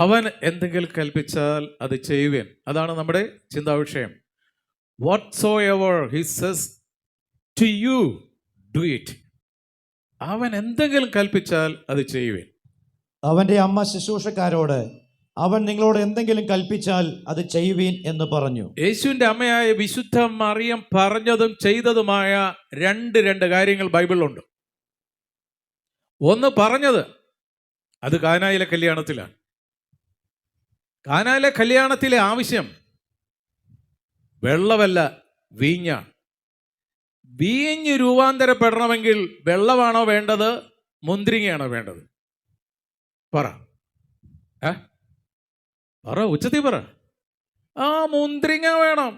അവൻ എന്തെങ്കിലും കൽപ്പിച്ചാൽ അത് ചെയ്യുവേൻ. അതാണ് നമ്മുടെ ചിന്താവിഷയം. Whatsoever he says to you, do it. അവൻ എന്തെങ്കിലും കൽപ്പിച്ചാൽ അത് ചെയ്യുവേൻ. അവന്റെ അമ്മ ശുശ്രൂഷക്കാരോട് അവൻ നിങ്ങളോട് എന്തെങ്കിലും കൽപ്പിച്ചാൽ അത് ചെയ്യുവീൻ എന്ന് പറഞ്ഞു. യേശുവിന്റെ അമ്മയായ വിശുദ്ധ മറിയം പറഞ്ഞതും ചെയ്തതുമായ രണ്ട് കാര്യങ്ങൾ ബൈബിളിലുണ്ട്. ഒന്ന് പറഞ്ഞത് അത് കാനായിലെ കല്യാണത്തിലാണ്. കാനായിലെ കല്യാണത്തിലെ ആവശ്യം വെള്ളമല്ല, വീഞ്ഞാണ്. വീഞ്ഞ് രൂപാന്തരപ്പെടണമെങ്കിൽ വെള്ളമാണോ വേണ്ടത്, മുന്തിരിങ്ങയാണോ വേണ്ടത്? പറ, ഉച്ചത്തിൽ പറ. മുന്തിരിങ്ങ വേണം.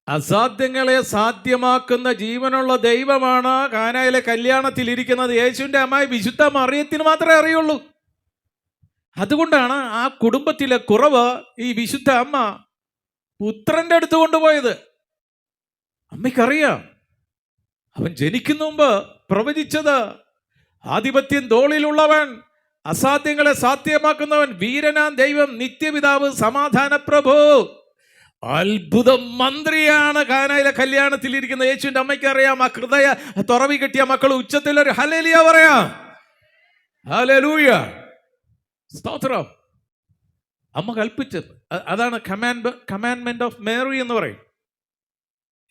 അസാധ്യങ്ങളെ സാധ്യമാക്കുന്ന ജീവനുള്ള ദൈവമാണ് കാനായിലെ കല്യാണത്തിൽ ഇരിക്കുന്നത്. യേശുവിൻ്റെ അമ്മായി വിശുദ്ധ മറിയത്തിന് മാത്രമേ അറിയുള്ളൂ. അതുകൊണ്ടാണ് ആ കുടുംബത്തിലെ കുറവ് ഈ വിശുദ്ധ അമ്മ പുത്രന്റെ അടുത്ത് കൊണ്ടുപോയത്. അമ്മയ്ക്കറിയാം, അവൻ ജനിക്കുന്ന മുമ്പ് പ്രവചിച്ചത് ആധിപത്യം തോളിലുള്ളവൻ, അസാധ്യങ്ങളെ സാധ്യമാക്കുന്നവൻ, വീരനാം ദൈവം, നിത്യപിതാവ്, സമാധാന പ്രഭു, അത്ഭുത മന്ത്രിയാണ് കാനായിലെ കല്യാണത്തിൽ ഇരിക്കുന്ന യേശുവിന്റെ അമ്മയ്ക്ക് അറിയാം. ആ ഹൃദയ തുറവി കിട്ടിയ മക്കൾ ഉച്ചത്തിൽ ഒരു ഹല്ലേലൂയ പറയാം. ഹല്ലേലൂയ, സ്തോത്രം. അമ്മ കൽപ്പിച്ചത് അതാണ് കമാൻഡ്മെന്റ് ഓഫ് മേരി എന്ന് പറയും.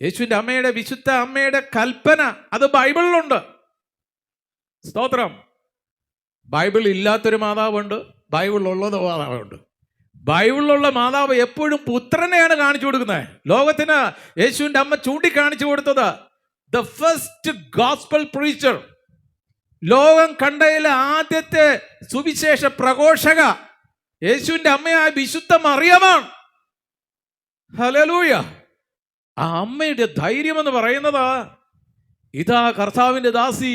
യേശുവിന്റെ അമ്മയുടെ, വിശുദ്ധ അമ്മയുടെ കൽപ്പന അത് ബൈബിളിലുണ്ട്. സ്തോത്രം. ബൈബിൾ ഇല്ലാത്തൊരു മാതാവുണ്ട്, ബൈബിളിലുള്ളത് മാതാവുണ്ട്. ബൈബിളിലുള്ള മാതാവ് എപ്പോഴും പുത്രനെയാണ് കാണിച്ചു കൊടുക്കുന്നത്. ലോകത്തിന് യേശുവിന്റെ അമ്മ ചൂണ്ടിക്കാണിച്ചു കൊടുത്തത് ദ ഫസ്റ്റ് ഗോസ്പൽ പ്രീച്ചർ, ലോകം കണ്ടതിലെ ആദ്യത്തെ സുവിശേഷ പ്രഘോഷക യേശുവിന്റെ അമ്മയായ വിശുദ്ധ മറിയമാണ്. ഹല്ലേലൂയ. ആ അമ്മയുടെ ധൈര്യം എന്ന് പറയുന്നത്, ഇതാ കർത്താവിന്റെ ദാസി,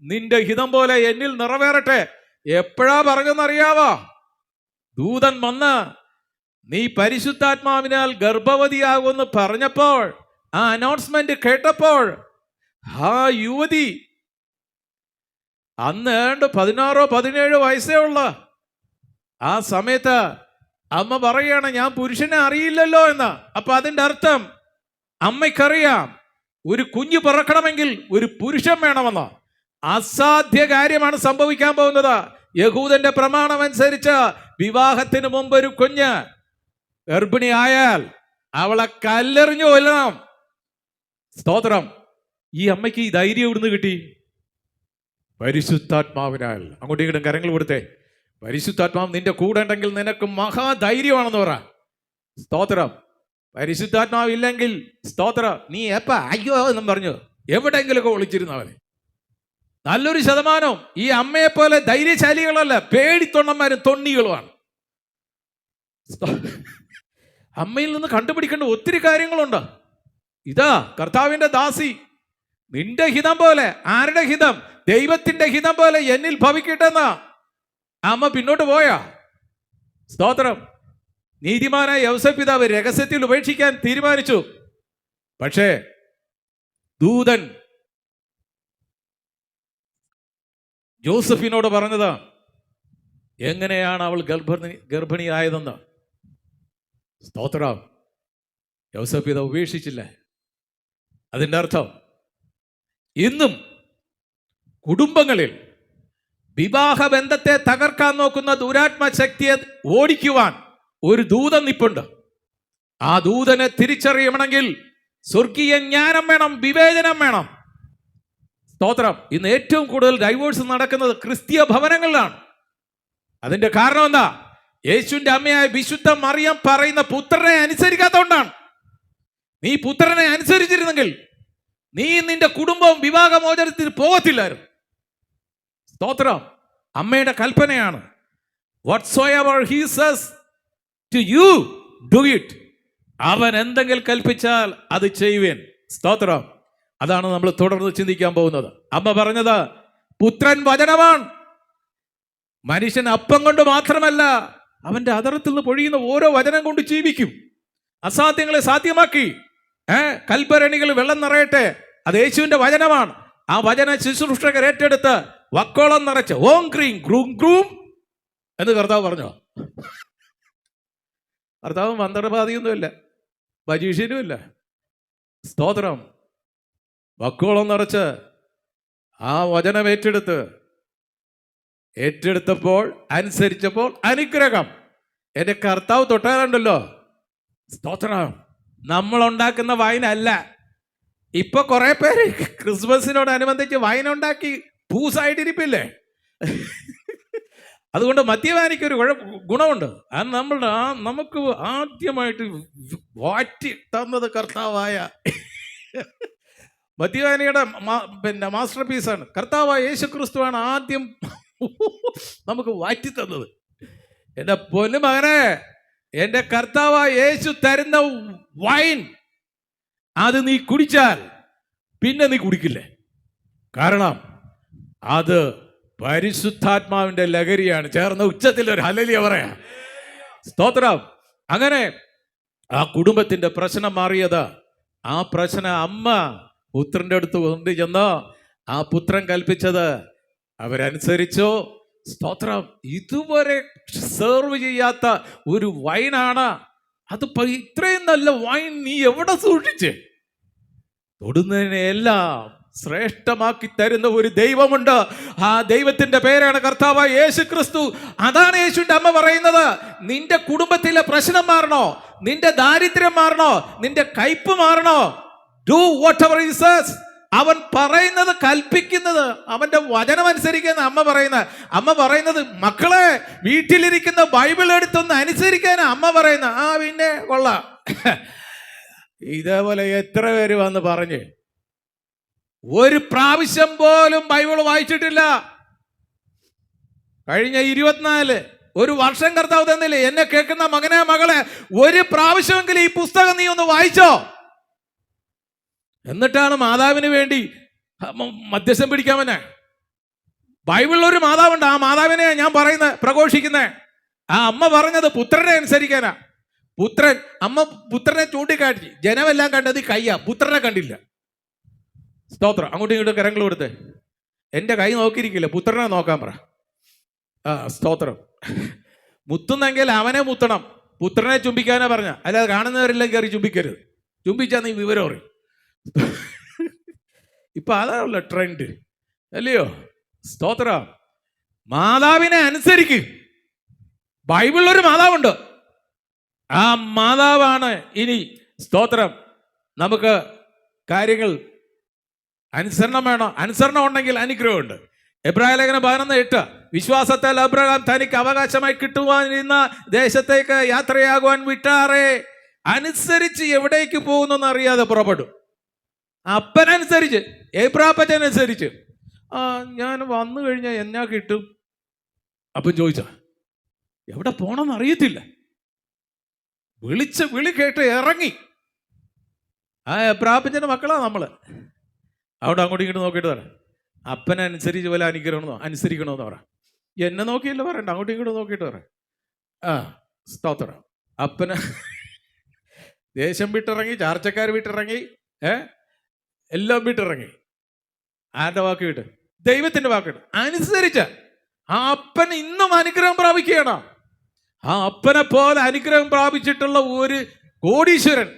നിന്റെ ഹിതം പോലെ എന്നിൽ നിറവേറട്ടെ. എപ്പോഴാ പറഞ്ഞെന്നറിയാവോ? ദൂതൻ വന്ന് നീ പരിശുദ്ധാത്മാവിനാൽ ഗർഭവതിയാകുമെന്ന് പറഞ്ഞപ്പോൾ, ആ അനൗൺസ്മെന്റ് കേട്ടപ്പോൾ, ആ യുവതി അന്ന് 16-17 വയസ്സേ ഉള്ള ആ സമയത്ത് അമ്മ പറയുകയാണ്, ഞാൻ പുരുഷനെ അറിയില്ലല്ലോ എന്ന്. അപ്പൊ അതിൻ്റെ അർത്ഥം അമ്മയ്ക്കറിയാം, ഒരു കുഞ്ഞ് പിറക്കണമെങ്കിൽ ഒരു പുരുഷൻ വേണമെന്ന്. അസാധ്യ കാര്യമാണ് സംഭവിക്കാൻ പോകുന്നത്. യഹൂദന്റെ പ്രമാണം അനുസരിച്ച് വിവാഹത്തിന് മുമ്പ് ഒരു കുഞ്ഞ് ഗർഭിണിയായാൽ അവളെ കല്ലെറിഞ്ഞു കൊല്ലണം. സ്തോത്രം. ഈ അമ്മയ്ക്ക് ഈ ധൈര്യം ഇവിടുന്ന് കിട്ടി? പരിശുദ്ധാത്മാവിനാൽ. അങ്ങോട്ടും ഇങ്ങോട്ടും കരങ്ങൾ കൊടുത്തേ. പരിശുദ്ധാത്മാവ് നിന്റെ കൂടെ ഉണ്ടെങ്കിൽ നിനക്ക് മഹാധൈര്യമാണെന്ന് പറ. സ്തോത്രം. പരിശുദ്ധാത്മാവ് ഇല്ലെങ്കിൽ, സ്തോത്രം, നീ അയ്യോ എന്നും പറഞ്ഞു എവിടെയെങ്കിലുമൊക്കെ ഒളിച്ചിരുന്നവനെ. നല്ലൊരു ശതമാനം ഈ അമ്മയെ പോലെ ധൈര്യശാലികളല്ല, പേടിത്തൊണ്ണന്മാരും തൊണ്ണികളുമാണ്. അമ്മയിൽ നിന്ന് കണ്ടുപിടിക്കേണ്ട ഒത്തിരി കാര്യങ്ങളുണ്ട്. ഇതാ കർത്താവിന്റെ ദാസി, നിന്റെ ഹിതം പോലെ. ആരുടെ ഹിതം? ദൈവത്തിന്റെ ഹിതം പോലെ എന്നിൽ ഭവിക്കട്ടെന്ന അമ്മ പിന്നോട്ട് പോയാ. സ്തോത്രം. നീതിമാനായ യൗസേപ്പ് പിതാവ് രഹസ്യത്തിൽ ഉപേക്ഷിക്കാൻ തീരുമാനിച്ചു. പക്ഷേ ദൂതൻ ജോസഫിനോട് പറഞ്ഞത് എങ്ങനെയാണ് അവൾ ഗർഭിണിയായതെന്ന്. സ്തോത്രം. യൗസേപ്പ് പിതാവ് ഉപേക്ഷിച്ചില്ല. അതിൻ്റെ അർത്ഥം ഇന്നും കുടുംബങ്ങളിൽ വിവാഹബന്ധത്തെ തകർക്കാൻ നോക്കുന്ന ദുരാത്മ ശക്തിയെ ഓടിക്കുവാൻ ഒരു ദൂതൻ നിപ്പുണ്ട്. ആ ദൂതനെ തിരിച്ചറിയണമെങ്കിൽ സ്വർഗീയ ജ്ഞാനം വേണം, വിവേചനം വേണം. സ്തോത്രം. ഇന്ന് ഏറ്റവും കൂടുതൽ ഡൈവോഴ്സ് നടക്കുന്നത് ക്രിസ്തീയ ഭവനങ്ങളിലാണ്. അതിന്റെ കാരണം എന്താ? യേശുവിന്റെ അമ്മയായ വിശുദ്ധ മറിയം പറയുന്ന പുത്രനെ അനുസരിക്കാത്തതുകൊണ്ടാണ്. നീ പുത്രനെ അനുസരിച്ചിരുന്നെങ്കിൽ നീ നിന്റെ കുടുംബവും വിവാഹമോചനത്തിൽ പോകത്തില്ലായിരുന്നു. സ്തോത്രം. അമ്മയുടെ കൽപ്പനയാണ്, whatsoever he says to you, do it. അവൻ എന്തെങ്കിലും കൽപ്പിച്ചാൽ അത് ചെയ്യുവേൻ. സ്തോത്രം. അതാണ് നമ്മൾ തുടർന്ന് ചിന്തിക്കാൻ പോകുന്നത്. അമ്മ പറഞ്ഞത് പുത്രൻ വചനമാണ്. മനുഷ്യൻ അപ്പം കൊണ്ട് മാത്രമല്ല, അവന്റെ അധരത്തിൽ നിന്ന് പൊഴിയുന്ന ഓരോ വചനം കൊണ്ട് ജീവിക്കും. അസാധ്യങ്ങളെ സാധ്യമാക്കി. കൽഭരണികൾ വെള്ളം നിറയട്ടെ, അത് യേശുവിന്റെ വചനമാണ്. ആ വചന ശുശ്രൂഷകർ ഏറ്റെടുത്ത് വക്കോളം നിറച്ച് ഓം ക്രീം ഗ്രൂം ഗ്രൂം എന്ന് കർത്താവ് പറഞ്ഞോ? കർത്താവ് മന്ത്രവാദിയൊന്നുമില്ല, മജീഷ്യനുമില്ല. സ്തോത്രം. വക്കോളം നിറച്ച് ആ വചനം ഏറ്റെടുത്തപ്പോൾ അനുസരിച്ചപ്പോൾ അനുഗ്രഹം. എൻ്റെ കർത്താവ് തൊട്ടാലുണ്ടല്ലോ, സ്തോത്രം, നമ്മളുണ്ടാക്കുന്ന വൈനല്ല. ഇപ്പൊ കുറെ പേര് ക്രിസ്മസിനോടനുബന്ധിച്ച് വൈനുണ്ടാക്കി പൂസായിട്ടിരിപ്പില്ലേ? അതുകൊണ്ട് മദ്യപാനിക്കൊരു ഗുണമുണ്ട്. അത് നമുക്ക് ആദ്യമായിട്ട് വാറ്റി തന്നത് കർത്താവായ മദ്യപാനിയുടെ മാസ്റ്റർ പീസാണ്. കർത്താവായ യേശു ക്രിസ്തുവാണ് ആദ്യം നമുക്ക് വാറ്റി തന്നത്. എൻ്റെ പൊന്നു മകനെ, എൻ്റെ കർത്താവായ യേശു തരുന്ന വൈൻ അത് നീ കുടിച്ചാൽ പിന്നെ നീ കുടിക്കില്ലേ. കാരണം അത് പരിശുദ്ധാത്മാവിന്റെ ലഹരിയാണ്. ചേർന്ന് ഉച്ചത്തിൽ ഒരു ഹല്ലേലൂയ പറയാ. സ്തോത്രം. അങ്ങനെ ആ കുടുംബത്തിന്റെ പ്രശ്നം മാറിയത്. ആ പ്രശ്നം അമ്മ പുത്രന്റെ അടുത്ത് കൊണ്ടു ചെന്ന് ആ പുത്രൻ കൽപ്പിച്ചത് അവരനുസരിച്ചോ. സ്തോത്രം. ഇതുവരെ സെർവ് ചെയ്യാത്ത ഒരു വൈനാണ് അത്. ഇത്രയും നല്ല വൈൻ നീ എവിടെ സൂക്ഷിച്ച്? തൊടുന്നതിനെല്ലാം ശ്രേഷ്ഠമാക്കി തരുന്ന ഒരു ദൈവമുണ്ട്. ആ ദൈവത്തിന്റെ പേരാണ് കർത്താവായ യേശു ക്രിസ്തു. അതാണ് യേശുവിന്റെ അമ്മ പറയുന്നത്. നിന്റെ കുടുംബത്തിലെ പ്രശ്നം മാറണോ, നിന്റെ ദാരിദ്ര്യം മാറണോ, നിന്റെ കയ്പ് മാറണോ, do whatever he says. അവൻ പറയുന്നത്, കൽപ്പിക്കുന്നത്, അവന്റെ വചനം അനുസരിക്കുന്ന അമ്മ പറയുന്നത് മക്കളെ, വീട്ടിലിരിക്കുന്ന ബൈബിൾ എടുത്തൊന്ന് അനുസരിക്കാൻ അമ്മ പറയുന്ന. ആ പിന്നെ കൊള്ളാം. ഇതേപോലെ എത്ര പേര് വന്ന് പറഞ്ഞ് ഒരു പ്രാവശ്യം പോലും ബൈബിൾ വായിച്ചിട്ടില്ല. കഴിഞ്ഞ 24 ഒരു വർഷം കർത്താവ് തന്നില്ലേ? എന്നെ കേൾക്കുന്ന മകനെ, മകളെ, ഒരു പ്രാവശ്യമെങ്കിലും ഈ പുസ്തകം നീ ഒന്ന് വായിച്ചോ. എന്നിട്ടാണ് മാതാവിന് വേണ്ടി മധ്യസ്ഥം പിടിക്കാമെന്നെ. ബൈബിളിൽ ഒരു മാതാവുണ്ട്. ആ മാതാവിനെ ഞാൻ പ്രഘോഷിക്കുന്നത്. ആ അമ്മ പറഞ്ഞത് പുത്രനെ അനുസരിക്കാനാ. അമ്മ പുത്രനെ ചൂണ്ടിക്കാട്ടി. ജനമെല്ലാം കണ്ടത് കയ്യാ, പുത്രനെ കണ്ടില്ല. സ്തോത്രം. അങ്ങോട്ടും ഇങ്ങോട്ടും കരങ്ങൾ കൊടുത്ത്. എൻ്റെ കൈ നോക്കിയിരിക്കില്ല, പുത്രനെ നോക്കാൻ പറ. സ്തോത്രം. മുത്തുന്നെങ്കിൽ അവനെ മുത്തണം, പുത്രനെ ചുംബിക്കാനാ പറഞ്ഞ. അല്ലാതെ കാണുന്നവരെല്ലാം കയറി ചുംബിക്കരുത്. ചുംബിച്ചാൽ നീ വിവരം അറിയും. ഇപ്പൊ അതാണല്ലോ ട്രെൻഡ്, അല്ലയോ? സ്തോത്രം. മാതാവിനെ അനുസരിക്ക്. ബൈബിളിലൊരു മാതാവുണ്ട്. ആ മാതാവാണ് ഇനി, സ്തോത്രം, നമുക്ക് കാര്യങ്ങൾ അനുസരണം വേണം. അനുസരണം ഉണ്ടെങ്കിൽ അനുഗ്രഹമുണ്ട്. എബ്രായ ലേഖനം 11:8 വിശ്വാസത്താൽ അബ്രഹാം തനിക്ക് അവകാശമായി കിട്ടുവാനിരുന്ന ദേശത്തേക്ക് യാത്രയാകുവാൻ വിട്ടാറേ അനുസരിച്ച് എവിടേക്ക് പോകുന്നെന്ന് അറിയാതെ പുറപ്പെടും. അപ്പനനുസരിച്ച്, ഏബ്രാപ്പച്ചനുസരിച്ച്. ഞാൻ വന്നു കഴിഞ്ഞാൽ എന്നാ കിട്ടും? അപ്പം ചോദിച്ച എവിടെ പോണമെന്ന് അറിയത്തില്ല. വിളി കേട്ട് ഇറങ്ങി. ആ എബ്രാപ്പച്ചൻ്റെ മക്കളാ നമ്മള്. അവിടെ അങ്ങോട്ടും ഇങ്ങോട്ട് നോക്കിയിട്ട് പറ, അപ്പനനുസരിച്ച് പോലെ അനുസരിക്കണമെന്ന് പറ. എന്നെ നോക്കിയല്ല പറയണ്ട, അങ്ങോട്ടും ഇങ്ങോട്ടും നോക്കിയിട്ട് പറ. സ്തോത്രം. അപ്പന് ദേശം വിട്ടിറങ്ങി, ചാർച്ചക്കാർ വിട്ടിറങ്ങി, എല്ലാം വിട്ടിറങ്ങി. ആരുടെ വാക്ക് കേട്ട്? ദൈവത്തിന്റെ വാക്ക് കേട്ട് അനുസരിച്ച് ആ അപ്പൻ ഇന്നും അനുഗ്രഹം പ്രാപിക്കുകയാണ്. ആ അപ്പനെ പോലെ അനുഗ്രഹം പ്രാപിച്ചിട്ടുള്ള ഒരു കോടീശ്വരൻ,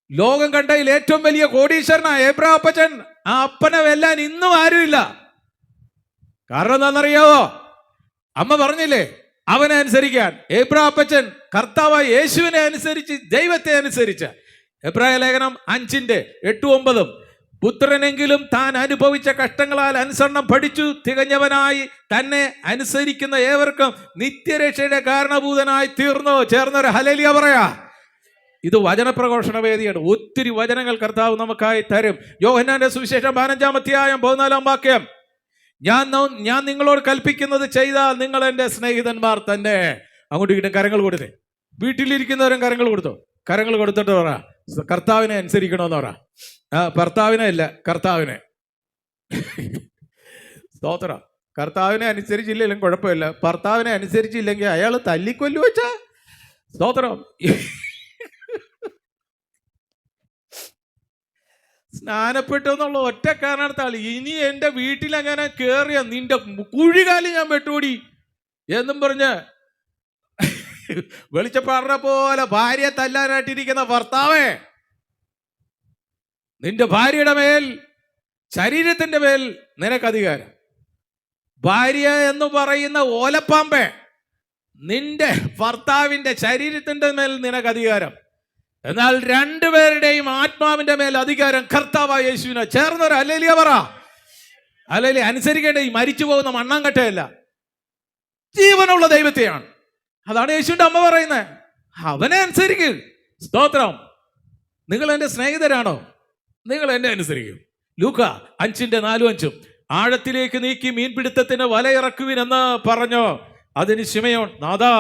ലോകം കണ്ടതിൽ ഏറ്റവും വലിയ കോടീശ്വരനാ ഏബ്രഹാം അപ്പച്ചൻ. ആ അപ്പനെ വെല്ലാൻ ഇന്നും ആരുമില്ല. കാരണം എന്താണെന്നറിയാവോ? അമ്മ പറഞ്ഞില്ലേ അവനെ അനുസരിക്കാൻ. ഏബ്രഹാം അപ്പച്ചൻ കർത്താവായ യേശുവിനെ അനുസരിച്ച്, ദൈവത്തെ അനുസരിച്ച്. എബ്രായ ലേഖനം 5:8-9 പുത്രനെങ്കിലും താൻ അനുഭവിച്ച കഷ്ടങ്ങളാൽ അനുസരണം പഠിച്ചു തികഞ്ഞവനായി തന്നെ അനുസരിക്കുന്ന ഏവർക്കും നിത്യരക്ഷയുടെ കാരണഭൂതനായി തീർന്നു. ചേർന്നൊരു ഹല്ലേലൂയ പറയാ. ഇത് വചനപ്രഘോഷണ വേദിയാണ്. ഒത്തിരി വചനങ്ങൾ കർത്താവ് നമുക്കായി തരും. യോഹന്നാന്റെ സുവിശേഷം 15-14 വാക്യം, ഞാൻ നിങ്ങളോട് കൽപ്പിക്കുന്നത് ചെയ്താൽ നിങ്ങൾ എൻ്റെ സ്നേഹിതന്മാർ തന്നെ. അങ്ങോട്ട് ഇങ്ങോട്ടും കരങ്ങൾ കൊടുത്തേ. വീട്ടിലിരിക്കുന്നവരും കരങ്ങൾ കൊടുത്തോ. കരങ്ങൾ കൊടുത്തിട്ട് പറ, കർത്താവിനെ അനുസരിക്കണമെന്ന് പറ. ഭർത്താവിനെ അല്ല, കർത്താവിനെ. സ്തോത്രം. കർത്താവിനെ അനുസരിച്ചില്ലെങ്കിലും കുഴപ്പമില്ല, ഭർത്താവിനെ അനുസരിച്ചില്ലെങ്കിൽ അയാൾ തല്ലിക്കൊല്ലു വെച്ചാ. സ്തോത്രം. സ്നാനപ്പെട്ടു എന്നുള്ള ഒറ്റ കാരണത്താൽ ഇനി എൻ്റെ വീട്ടിലെങ്ങനെ കയറിയ നിന്റെ കുഴികാലി ഞാൻ വെട്ടൂടി. എന്നും പറഞ്ഞ് വെളിച്ചപ്പാടിനെ പോലെ ഭാര്യയെ തല്ലാനായിട്ടിരിക്കുന്ന ഭർത്താവേ, നിന്റെ ഭാര്യയുടെ മേൽ, ശരീരത്തിന്റെ മേൽ നിനക്ക് അധികാരം. ഭാര്യ എന്ന് പറയുന്ന ഓലപ്പാമ്പേ, നിന്റെ ഭർത്താവിന്റെ ശരീരത്തിന്റെ മേൽ നിനക്ക് അധികാരം. എന്നാൽ രണ്ടുപേരുടെയും ആത്മാവിന്റെ മേൽ അധികാരം കർത്താവായ യേശുവിനെ. ചേർന്നൊരു ഹല്ലേലൂയ പറ. ഹല്ലേലൂയ. അനുസരിക്കേണ്ട ഈ മരിച്ചു പോകുന്ന മണ്ണാങ്കട്ടയല്ല, ജീവനുള്ള ദൈവത്തെയാണ്. അതാണ് യേശുവിന്റെ അമ്മ പറയുന്നത്. അവനെ അനുസരിക്കുക. സ്തോത്രം. നിങ്ങൾ എൻ്റെ സ്നേഹിതരാണോ? നിങ്ങൾ എന്നെ അനുസരിക്കും. ലൂക്ക 5:4-5 ആഴത്തിലേക്ക് നീക്കി മീൻപിടുത്തത്തിന് വലയിറക്കുവിനെന്ന് പറഞ്ഞു. അതിന് ശിമയോൻ, നാഥാ,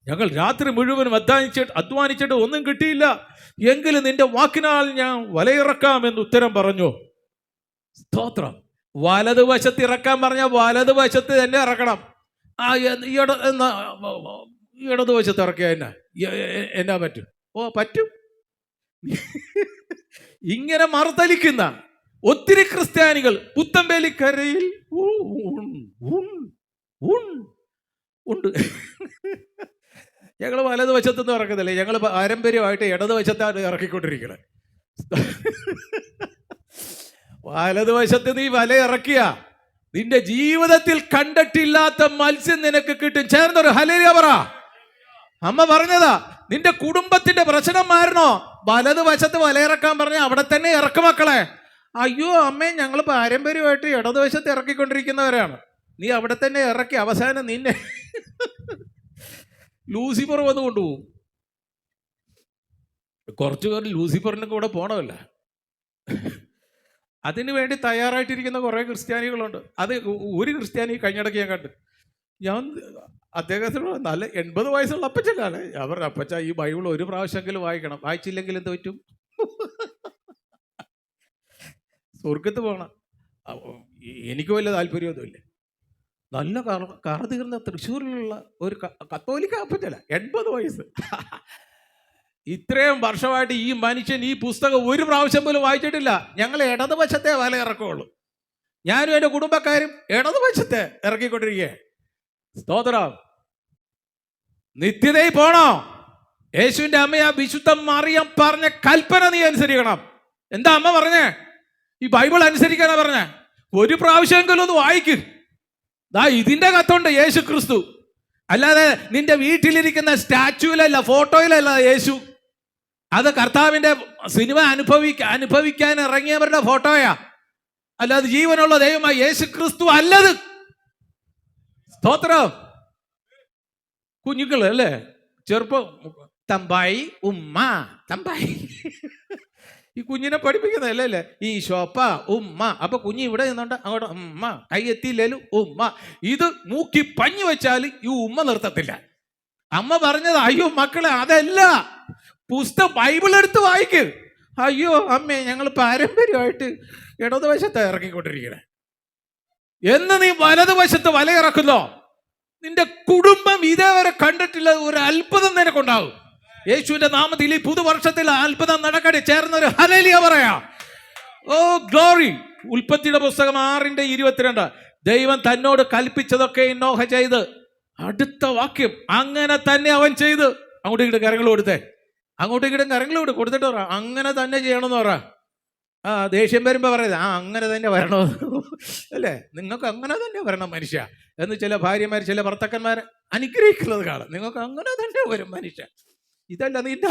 ഞങ്ങൾ രാത്രി മുഴുവനും അധ്വാനിച്ചിട്ട് ഒന്നും കിട്ടിയില്ല, എങ്കിലും നിന്റെ വാക്കിനാൽ ഞാൻ വലയിറക്കാം എന്ന് ഉത്തരം പറഞ്ഞു. സ്തോത്രം. വലതുവശത്ത് ഇറക്കാൻ പറഞ്ഞ വലതുവശത്ത് തന്നെ ഇറക്കണം. ഇടതുവശത്ത് ഇറക്കിയ എന്നാ പറ്റും? പറ്റും. ഇങ്ങനെ മറുതലിക്കുന്ന ഒത്തിരി ക്രിസ്ത്യാനികൾ പുത്തമ്പേലിക്കരയിൽ ഉണ്ട്. ഞങ്ങൾ വലതുവശത്തൊന്നും ഇറക്കുന്നില്ലേ, ഞങ്ങൾ പാരമ്പര്യമായിട്ട് ഇടതുവശത്താണ് ഇറക്കിക്കൊണ്ടിരിക്കുന്നത്. വലതുവശത്ത് നീ വല ഇറക്കിയ നിന്റെ ജീവിതത്തിൽ കണ്ടിട്ടില്ലാത്ത മത്സ്യം നിനക്ക് കിട്ടും. ചേർന്നൊരു ഹല്ലേലൂയ പറ. അമ്മ പറഞ്ഞതാ, നിന്റെ കുടുംബത്തിന്റെ പ്രശ്നം മാറണോ? വലതുവശത്ത് വലയിറക്കാൻ പറഞ്ഞ അവിടെ തന്നെ ഇറക്കും മക്കളെ. അയ്യോ അമ്മേ, ഞങ്ങൾ പാരമ്പര്യമായിട്ട് ഇടതുവശത്ത് ഇറക്കിക്കൊണ്ടിരിക്കുന്നവരാണ്. നീ അവിടെ തന്നെ ഇറക്കി അവസാനം നിന്നെ ലൂസിഫർ വന്ന് കൊണ്ടുപോകും. കുറച്ചു പേർ ലൂസിഫറിന്റെ കൂടെ പോണമല്ല, അതിനു വേണ്ടി തയ്യാറായിട്ടിരിക്കുന്ന കുറേ ക്രിസ്ത്യാനികളുണ്ട്. അത് ഒരു ക്രിസ്ത്യാനി കഴിഞ്ഞിടയ്ക്ക് ഞാൻ കണ്ടു. ഞാൻ അദ്ദേഹത്തിന് നല്ല 80 വയസ്സുള്ള അപ്പച്ചനാണ്. അവർ അപ്പച്ച ഈ ബൈബിൾ ഒരു പ്രാവശ്യമെങ്കിലും വായിക്കണം, വായിച്ചില്ലെങ്കിലും തോറ്റും, സ്വർഗത്ത് പോകണം. എനിക്ക് വലിയ താല്പര്യമൊന്നുമില്ല. നല്ല കറ തീർന്ന തൃശ്ശൂരിലുള്ള ഒരു കത്തോലിക്ക അപ്പച്ചല്ല, 80 വയസ്സ്. ഇത്രയും വർഷമായിട്ട് ഈ മനുഷ്യൻ ഈ പുസ്തകം ഒരു പ്രാവശ്യം പോലും വായിച്ചിട്ടില്ല. ഞങ്ങൾ ഇടതുവശത്തെ വല ഇറക്കുള്ളൂ. ഞാനും എൻ്റെ കുടുംബക്കാരും ഇടതുവശത്തെ ഇറക്കിക്കൊണ്ടിരിക്കുക. സ്തോത്രം. നിത്യതയിൽ പോണോ? യേശുവിൻ്റെ അമ്മയാ വിശുദ്ധ മറിയം പറഞ്ഞ കൽപ്പന നീ അനുസരിക്കണം. എന്താ അമ്മ പറഞ്ഞേ? ഈ ബൈബിൾ അനുസരിക്കാനാ പറഞ്ഞേ. ഒരു പ്രാവശ്യമെങ്കിലും ഒന്ന് വായിക്ക്. ദാ ഇതിൻ്റെ കത്തുണ്ട് യേശു ക്രിസ്തു. അല്ലാതെ നിന്റെ വീട്ടിലിരിക്കുന്ന സ്റ്റാച്യൂലല്ല, ഫോട്ടോയിലല്ല യേശു. അത് കർത്താവിൻ്റെ സിനിമ അനുഭവിക്കാൻ ഇറങ്ങിയവരുടെ ഫോട്ടോയാ, അല്ലാതെ ജീവനുള്ള ദൈവമായ യേശു ക്രിസ്തു അല്ലത്. സ്തോത്രം. കുഞ്ഞുങ്ങൾ അല്ലേ, ചെറുപ്പം തമ്പായി ഉമ്മ തമ്പായി, ഈ കുഞ്ഞിനെ പഠിപ്പിക്കുന്നതല്ലേ അല്ലേ? ഈ ഷോപ്പ ഉമ്മ. അപ്പൊ കുഞ്ഞ് ഇവിടെ നിന്നുണ്ട്, അങ്ങോട്ട് ഉമ്മ, കൈ എത്തിയില്ലേലും ഉമ്മ. ഇത് മൂക്കി പഞ്ഞു വെച്ചാൽ ഈ ഉമ്മ നിർത്തത്തില്ല. അമ്മ പറഞ്ഞത് അയ്യോ മക്കളെ അതല്ല, പുസ്തകം ബൈബിൾ എടുത്ത് വായിക്ക്. അയ്യോ അമ്മേ, ഞങ്ങൾ പാരമ്പര്യമായിട്ട് ഇടതുവശത്ത് ഇറക്കിക്കൊണ്ടിരിക്കണേ എന്ന് നീ വലതുവശത്ത് വല ഇറക്കുന്നോ? നിന്റെ കുടുംബം ഇതേവരെ കണ്ടിട്ടില്ല ഒരു അത്ഭുതം നിനക്കുണ്ടാവും. യേശുവിന്റെ നാമത്തിൽ ഈ പുതുവർഷത്തിൽ അത്ഭുതം നടക്കട്ടെ. ചേർന്നൊരു ഹല്ലേലൂയ പറയാ. ഓ ഗ്ലോറി. ഉൽപ്പത്തിയുടെ പുസ്തകം 6:22 ദൈവം തന്നോട് കൽപ്പിച്ചതൊക്കെ നോഹ ചെയ്ത്. അടുത്ത വാക്യം, അങ്ങനെ തന്നെ അവൻ ചെയ്ത്. അങ്ങോട്ടും ഇങ്ങോട്ടും കരങ്ങൾ കൊടുത്തേ, അങ്ങോട്ടും ഇങ്ങോട്ടും കരങ്ങൾ കൊടുത്തിട്ട് പറ, അങ്ങനെ തന്നെ ചെയ്യണമെന്ന് പറ. ദേഷ്യം വരുമ്പോൾ പറയുന്നത് അങ്ങനെ തന്നെ വരണോ അല്ലേ? നിങ്ങൾക്ക് അങ്ങനെ തന്നെ വരണം മനുഷ്യ എന്ന് ചില ഭാര്യമാർ ചില ഭർത്താക്കന്മാർ അനുഗ്രഹിക്കുന്നത് കാണാം. നിങ്ങൾക്ക് അങ്ങനെ തന്നെ വരും മനുഷ്യ. ഇതല്ല നിന്റെ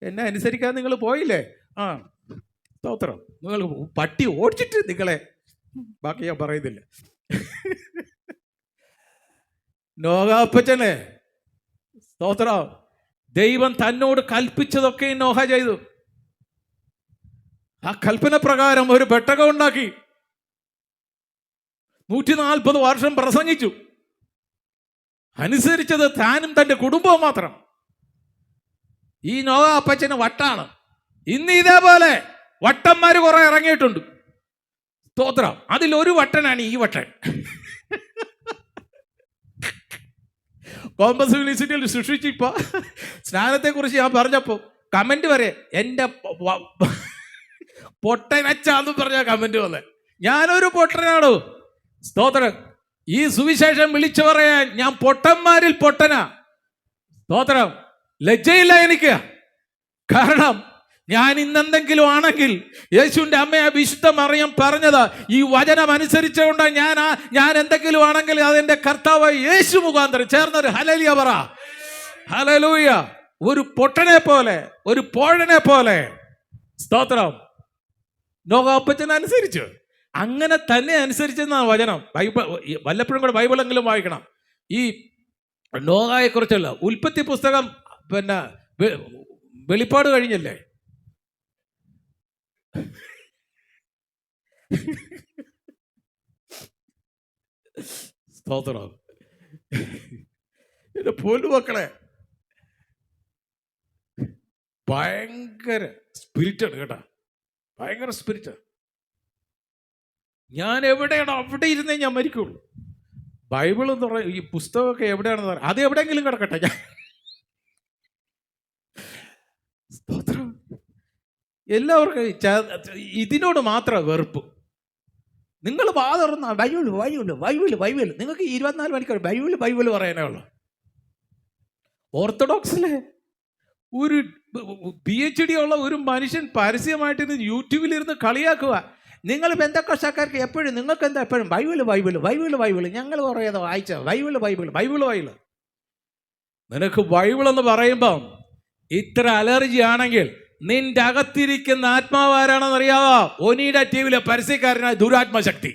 എന്നെ അനുസരിക്കാൻ നിങ്ങൾ പോയില്ലേ? സ്തോത്രം. നിങ്ങൾ പട്ടി ഓടിച്ചിട്ട് നിങ്ങളെ, ബാക്കി ഞാൻ പറയുന്നില്ല. നോഹാപ്പച്ചനെ സ്തോത്രം. ദൈവം തന്നോട് കൽപ്പിച്ചതൊക്കെ നോഹ ചെയ്തു. ആ കൽപ്പന പ്രകാരം ഒരു പെട്ടകം ഉണ്ടാക്കി 140 വർഷം പ്രസംഗിച്ചു. അനുസരിച്ചത് താനും തൻ്റെ കുടുംബവും മാത്രം. ഈ നോഹ അപ്പച്ചന് വട്ടാണ്. ഇന്ന് ഇതേപോലെ വട്ടന്മാര് കുറെ ഇറങ്ങിയിട്ടുണ്ട്. സ്തോത്രം. അതിലൊരു വട്ടനാണ് ഈ വട്ടൻ. കോമ്പസ് യൂണിവേഴ്സിറ്റിയിൽ സൃഷ്ടിച്ചിപ്പോ സ്നാനത്തെക്കുറിച്ച് ഞാൻ പറഞ്ഞപ്പോൾ കമന്റ് വരെ എൻ്റെ പൊട്ടനച്ചാന്ന് പറഞ്ഞ കമന്റ് വന്നേ. ഞാനൊരു പൊട്ടനാണോ? സ്തോത്രം. ഈ സുവിശേഷം വിളിച്ചു പറയാൻ ഞാൻ പൊട്ടന്മാരിൽ പൊട്ടനാ. സ്തോത്രം. ലജ്ജയില്ല എനിക്ക്. കാരണം ഞാൻ ഇന്നെന്തെങ്കിലും ആണെങ്കിൽ യേശുവിൻ്റെ അമ്മയെ വിശുദ്ധ മറിയം പറഞ്ഞത് ഈ വചനം അനുസരിച്ചുകൊണ്ട് ഞാൻ എന്തെങ്കിലും ആണെങ്കിൽ അതെന്റെ കർത്താവ് യേശു മുഖാന്തരം ചേർന്നൊരു ഹല്ലേലൂയ പറ. ഹല്ലേലൂയ. ഒരു പൊട്ടനെ പോലെ, ഒരു പോഴനെ പോലെ. സ്തോത്രം. നോഹപ്പച്ചനനുസരിച്ച് അങ്ങനെ തന്നെ അനുസരിച്ചെന്നാ വചനം. വല്ലപ്പോഴും കൂടെ ബൈബിളെങ്കിലും വായിക്കണം. ഈ നോഹയെ കുറിച്ചല്ല, ഉൽപ്പത്തി പുസ്തകം പിന്നെ വെളിപ്പാട് കഴിഞ്ഞല്ലേ. സ്തോത്രം. എന്റെ പോലു മക്കളെ, ഭയങ്കര സ്പിരിറ്റാണ് കേട്ടാ, ഭയങ്കര സ്പിരിറ്റ്. ഞാൻ എവിടെയാണോ അവിടെ ഇരുന്നേ ഞാൻ മരിക്കുള്ളൂ. ബൈബിൾ എന്ന് പറയുക, ഈ പുസ്തകമൊക്കെ എവിടെയാണെന്ന് പറയാം, അത് എവിടെയെങ്കിലും കിടക്കട്ടെ. ഞാൻ സ്തോത്രം. എല്ലാവർക്കും ഇതിനോട് മാത്രം വെറുപ്പ്. നിങ്ങൾ വാതുറന്ന ബൈബിള് ബൈബിള് ബൈബിള് ബൈബിള്, നിങ്ങൾക്ക് 24 മണിക്കൂർ ബൈബിള് ബൈബിള് പറയാനേ ഉള്ളൂ. ഓർത്തഡോക്സിലെ ഒരു PhD ഉള്ള ഒരു മനുഷ്യൻ പരസ്യമായിട്ട് ഇത് യൂട്യൂബിലിരുന്ന് കളിയാക്കുക. നിങ്ങൾ പെന്തക്കോസ്തക്കാർക്ക് എപ്പോഴും, നിങ്ങൾക്ക് എന്താ എപ്പോഴും ബൈബിള് ബൈബിള് ബൈബിള് ബൈബിള്, ഞങ്ങൾ കുറേത് വായിച്ച ബൈബിള് ബൈബിള് ബൈബിള് ബൈബിള്. നിനക്ക് ബൈബിൾ എന്ന് പറയുമ്പം ഇത്ര അലർജി ആണെങ്കിൽ നിന്റെ അകത്തിരിക്കുന്ന ആത്മാവ് ആരാണെന്ന് അറിയാവോ? ഒനീഡ ടിവിയിലെ പരസ്യക്കാരനായ ദുരാത്മശക്തി.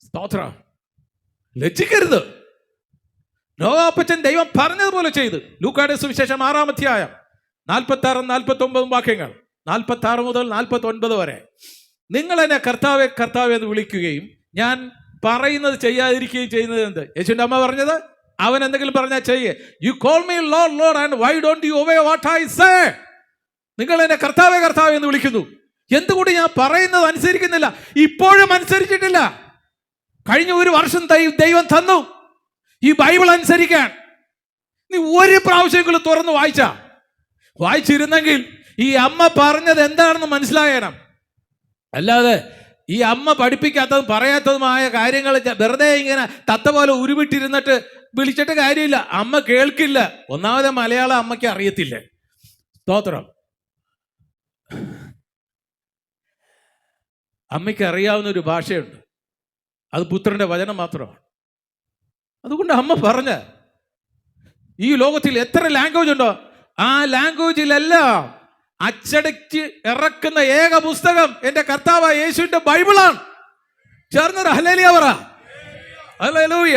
സ്തോത്രം. ലജ്ജിക്കരുത്. നോഹപ്പച്ചൻ ദൈവം പറഞ്ഞതുപോലെ ചെയ്ത്. ലൂക്കായുടെ സുവിശേഷം 6-ാം അധ്യായം 46-49 വാക്യങ്ങൾ, 46 മുതൽ 49 വരെ. നിങ്ങൾ എന്നെ കർത്താവെ കർത്താവെ എന്ന് വിളിക്കുകയും ഞാൻ പറയുന്നത് ചെയ്യാതിരിക്കുകയും ചെയ്യുന്നത് എന്ത്? യേശുവിന്റെ അമ്മ പറഞ്ഞത്, അവൻ എന്തെങ്കിലും പറഞ്ഞാൽ ചെയ്യേ. You call me Lord Lord and why don't you obey what I say. നിങ്ങൾ എന്നെ കർത്താവെ കർത്താവെ എന്ന് വിളിക്കുന്നു, എന്തുകൊണ്ട് ഞാൻ പറയുന്നത് അനുസരിക്കുന്നില്ല? ഇപ്പോഴും അനുസരിച്ചിട്ടില്ല. കഴിഞ്ഞ 1 വർഷം ദൈവം തന്നു ഈ ബൈബിൾ അനുസരിക്കാൻ. നീ ഒരു പ്രാവശ്യമെങ്കിലും തുറന്ന് വായിച്ചിരുന്നെങ്കിൽ ഈ അമ്മ പറഞ്ഞത് എന്താണെന്ന് മനസ്സിലായണം. അല്ലാതെ ഈ അമ്മ പഠിപ്പിക്കാത്തതും പറയാത്തതുമായ കാര്യങ്ങൾ വെറുതെ ഇങ്ങനെ തത്ത പോലെ ഉരുവിട്ടിരുന്നിട്ട് വിളിച്ചിട്ട് കാര്യമില്ല. അമ്മ കേൾക്കില്ല. ഒന്നാമത് മലയാളം അമ്മയ്ക്ക് അറിയത്തില്ല. സ്തോത്രം. അമ്മയ്ക്ക് അറിയാവുന്ന ഒരു ഭാഷയുണ്ട്, അത് പുത്രന്റെ വചനം മാത്രമാണ്. അതുകൊണ്ട് അമ്മ പറഞ്ഞ ഈ ലോകത്തിൽ എത്ര ലാംഗ്വേജ് ഉണ്ടോ ആ ലാംഗ്വേജിലെല്ലാം അച്ചടിച്ച് ഇറക്കുന്ന ഏക പുസ്തകം എന്റെ കർത്താവ് യേശുവിന്റെ ബൈബിളാണ്. ചേർന്നൊരു ഹല്ലേലൂയ പറ. Hallelujah.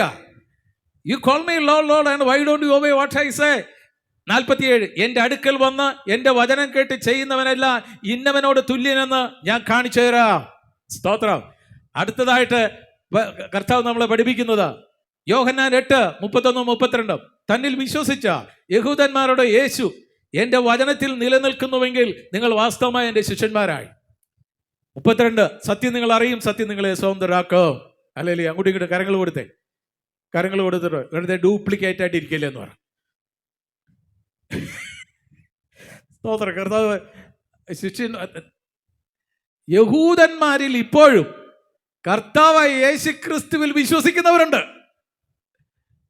You call me Lord Lord and why don't you obey what I say. 47 എന്റെ അടുക്കൽ വന്ന് എന്റെ വചനം കേട്ട് ചെയ്യുന്നവനെല്ലാം ഇന്നവനോട് തുല്യനെന്ന് ഞാൻ കാണിച്ചു തരാം. സ്തോത്രം. അടുത്തതായിട്ട് കർത്താവ് നമ്മളെ പഠിപ്പിക്കുന്നത് യോഹന്നാൻ 8:31-32. തന്നിൽ വിശ്വസിച്ച യഹൂദന്മാരോട് യേശു, എന്റെ വചനത്തിൽ നിലനിൽക്കുന്നുവെങ്കിൽ നിങ്ങൾ വാസ്തവമായി എന്റെ ശിഷ്യന്മാരായി. 32 സത്യം നിങ്ങൾ അറിയും, സത്യം നിങ്ങളെ സ്വതന്ത്രരാക്കും. അല്ലേ? അങ്ങോട്ടും ഇങ്ങോട്ടും കരങ്ങൾ കൊടുത്തിട്ട് വെറുതെ ഡ്യൂപ്ലിക്കേറ്റ് ആയിട്ട് ഇരിക്കില്ല എന്ന് പറ. സ്തോത്രം. കർത്താവ് ശിഷ്യൻ യഹൂദന്മാരിൽ ഇപ്പോഴും കർത്താവായ യേശു ക്രിസ്തുവിൽ വിശ്വസിക്കുന്നവരുണ്ട്.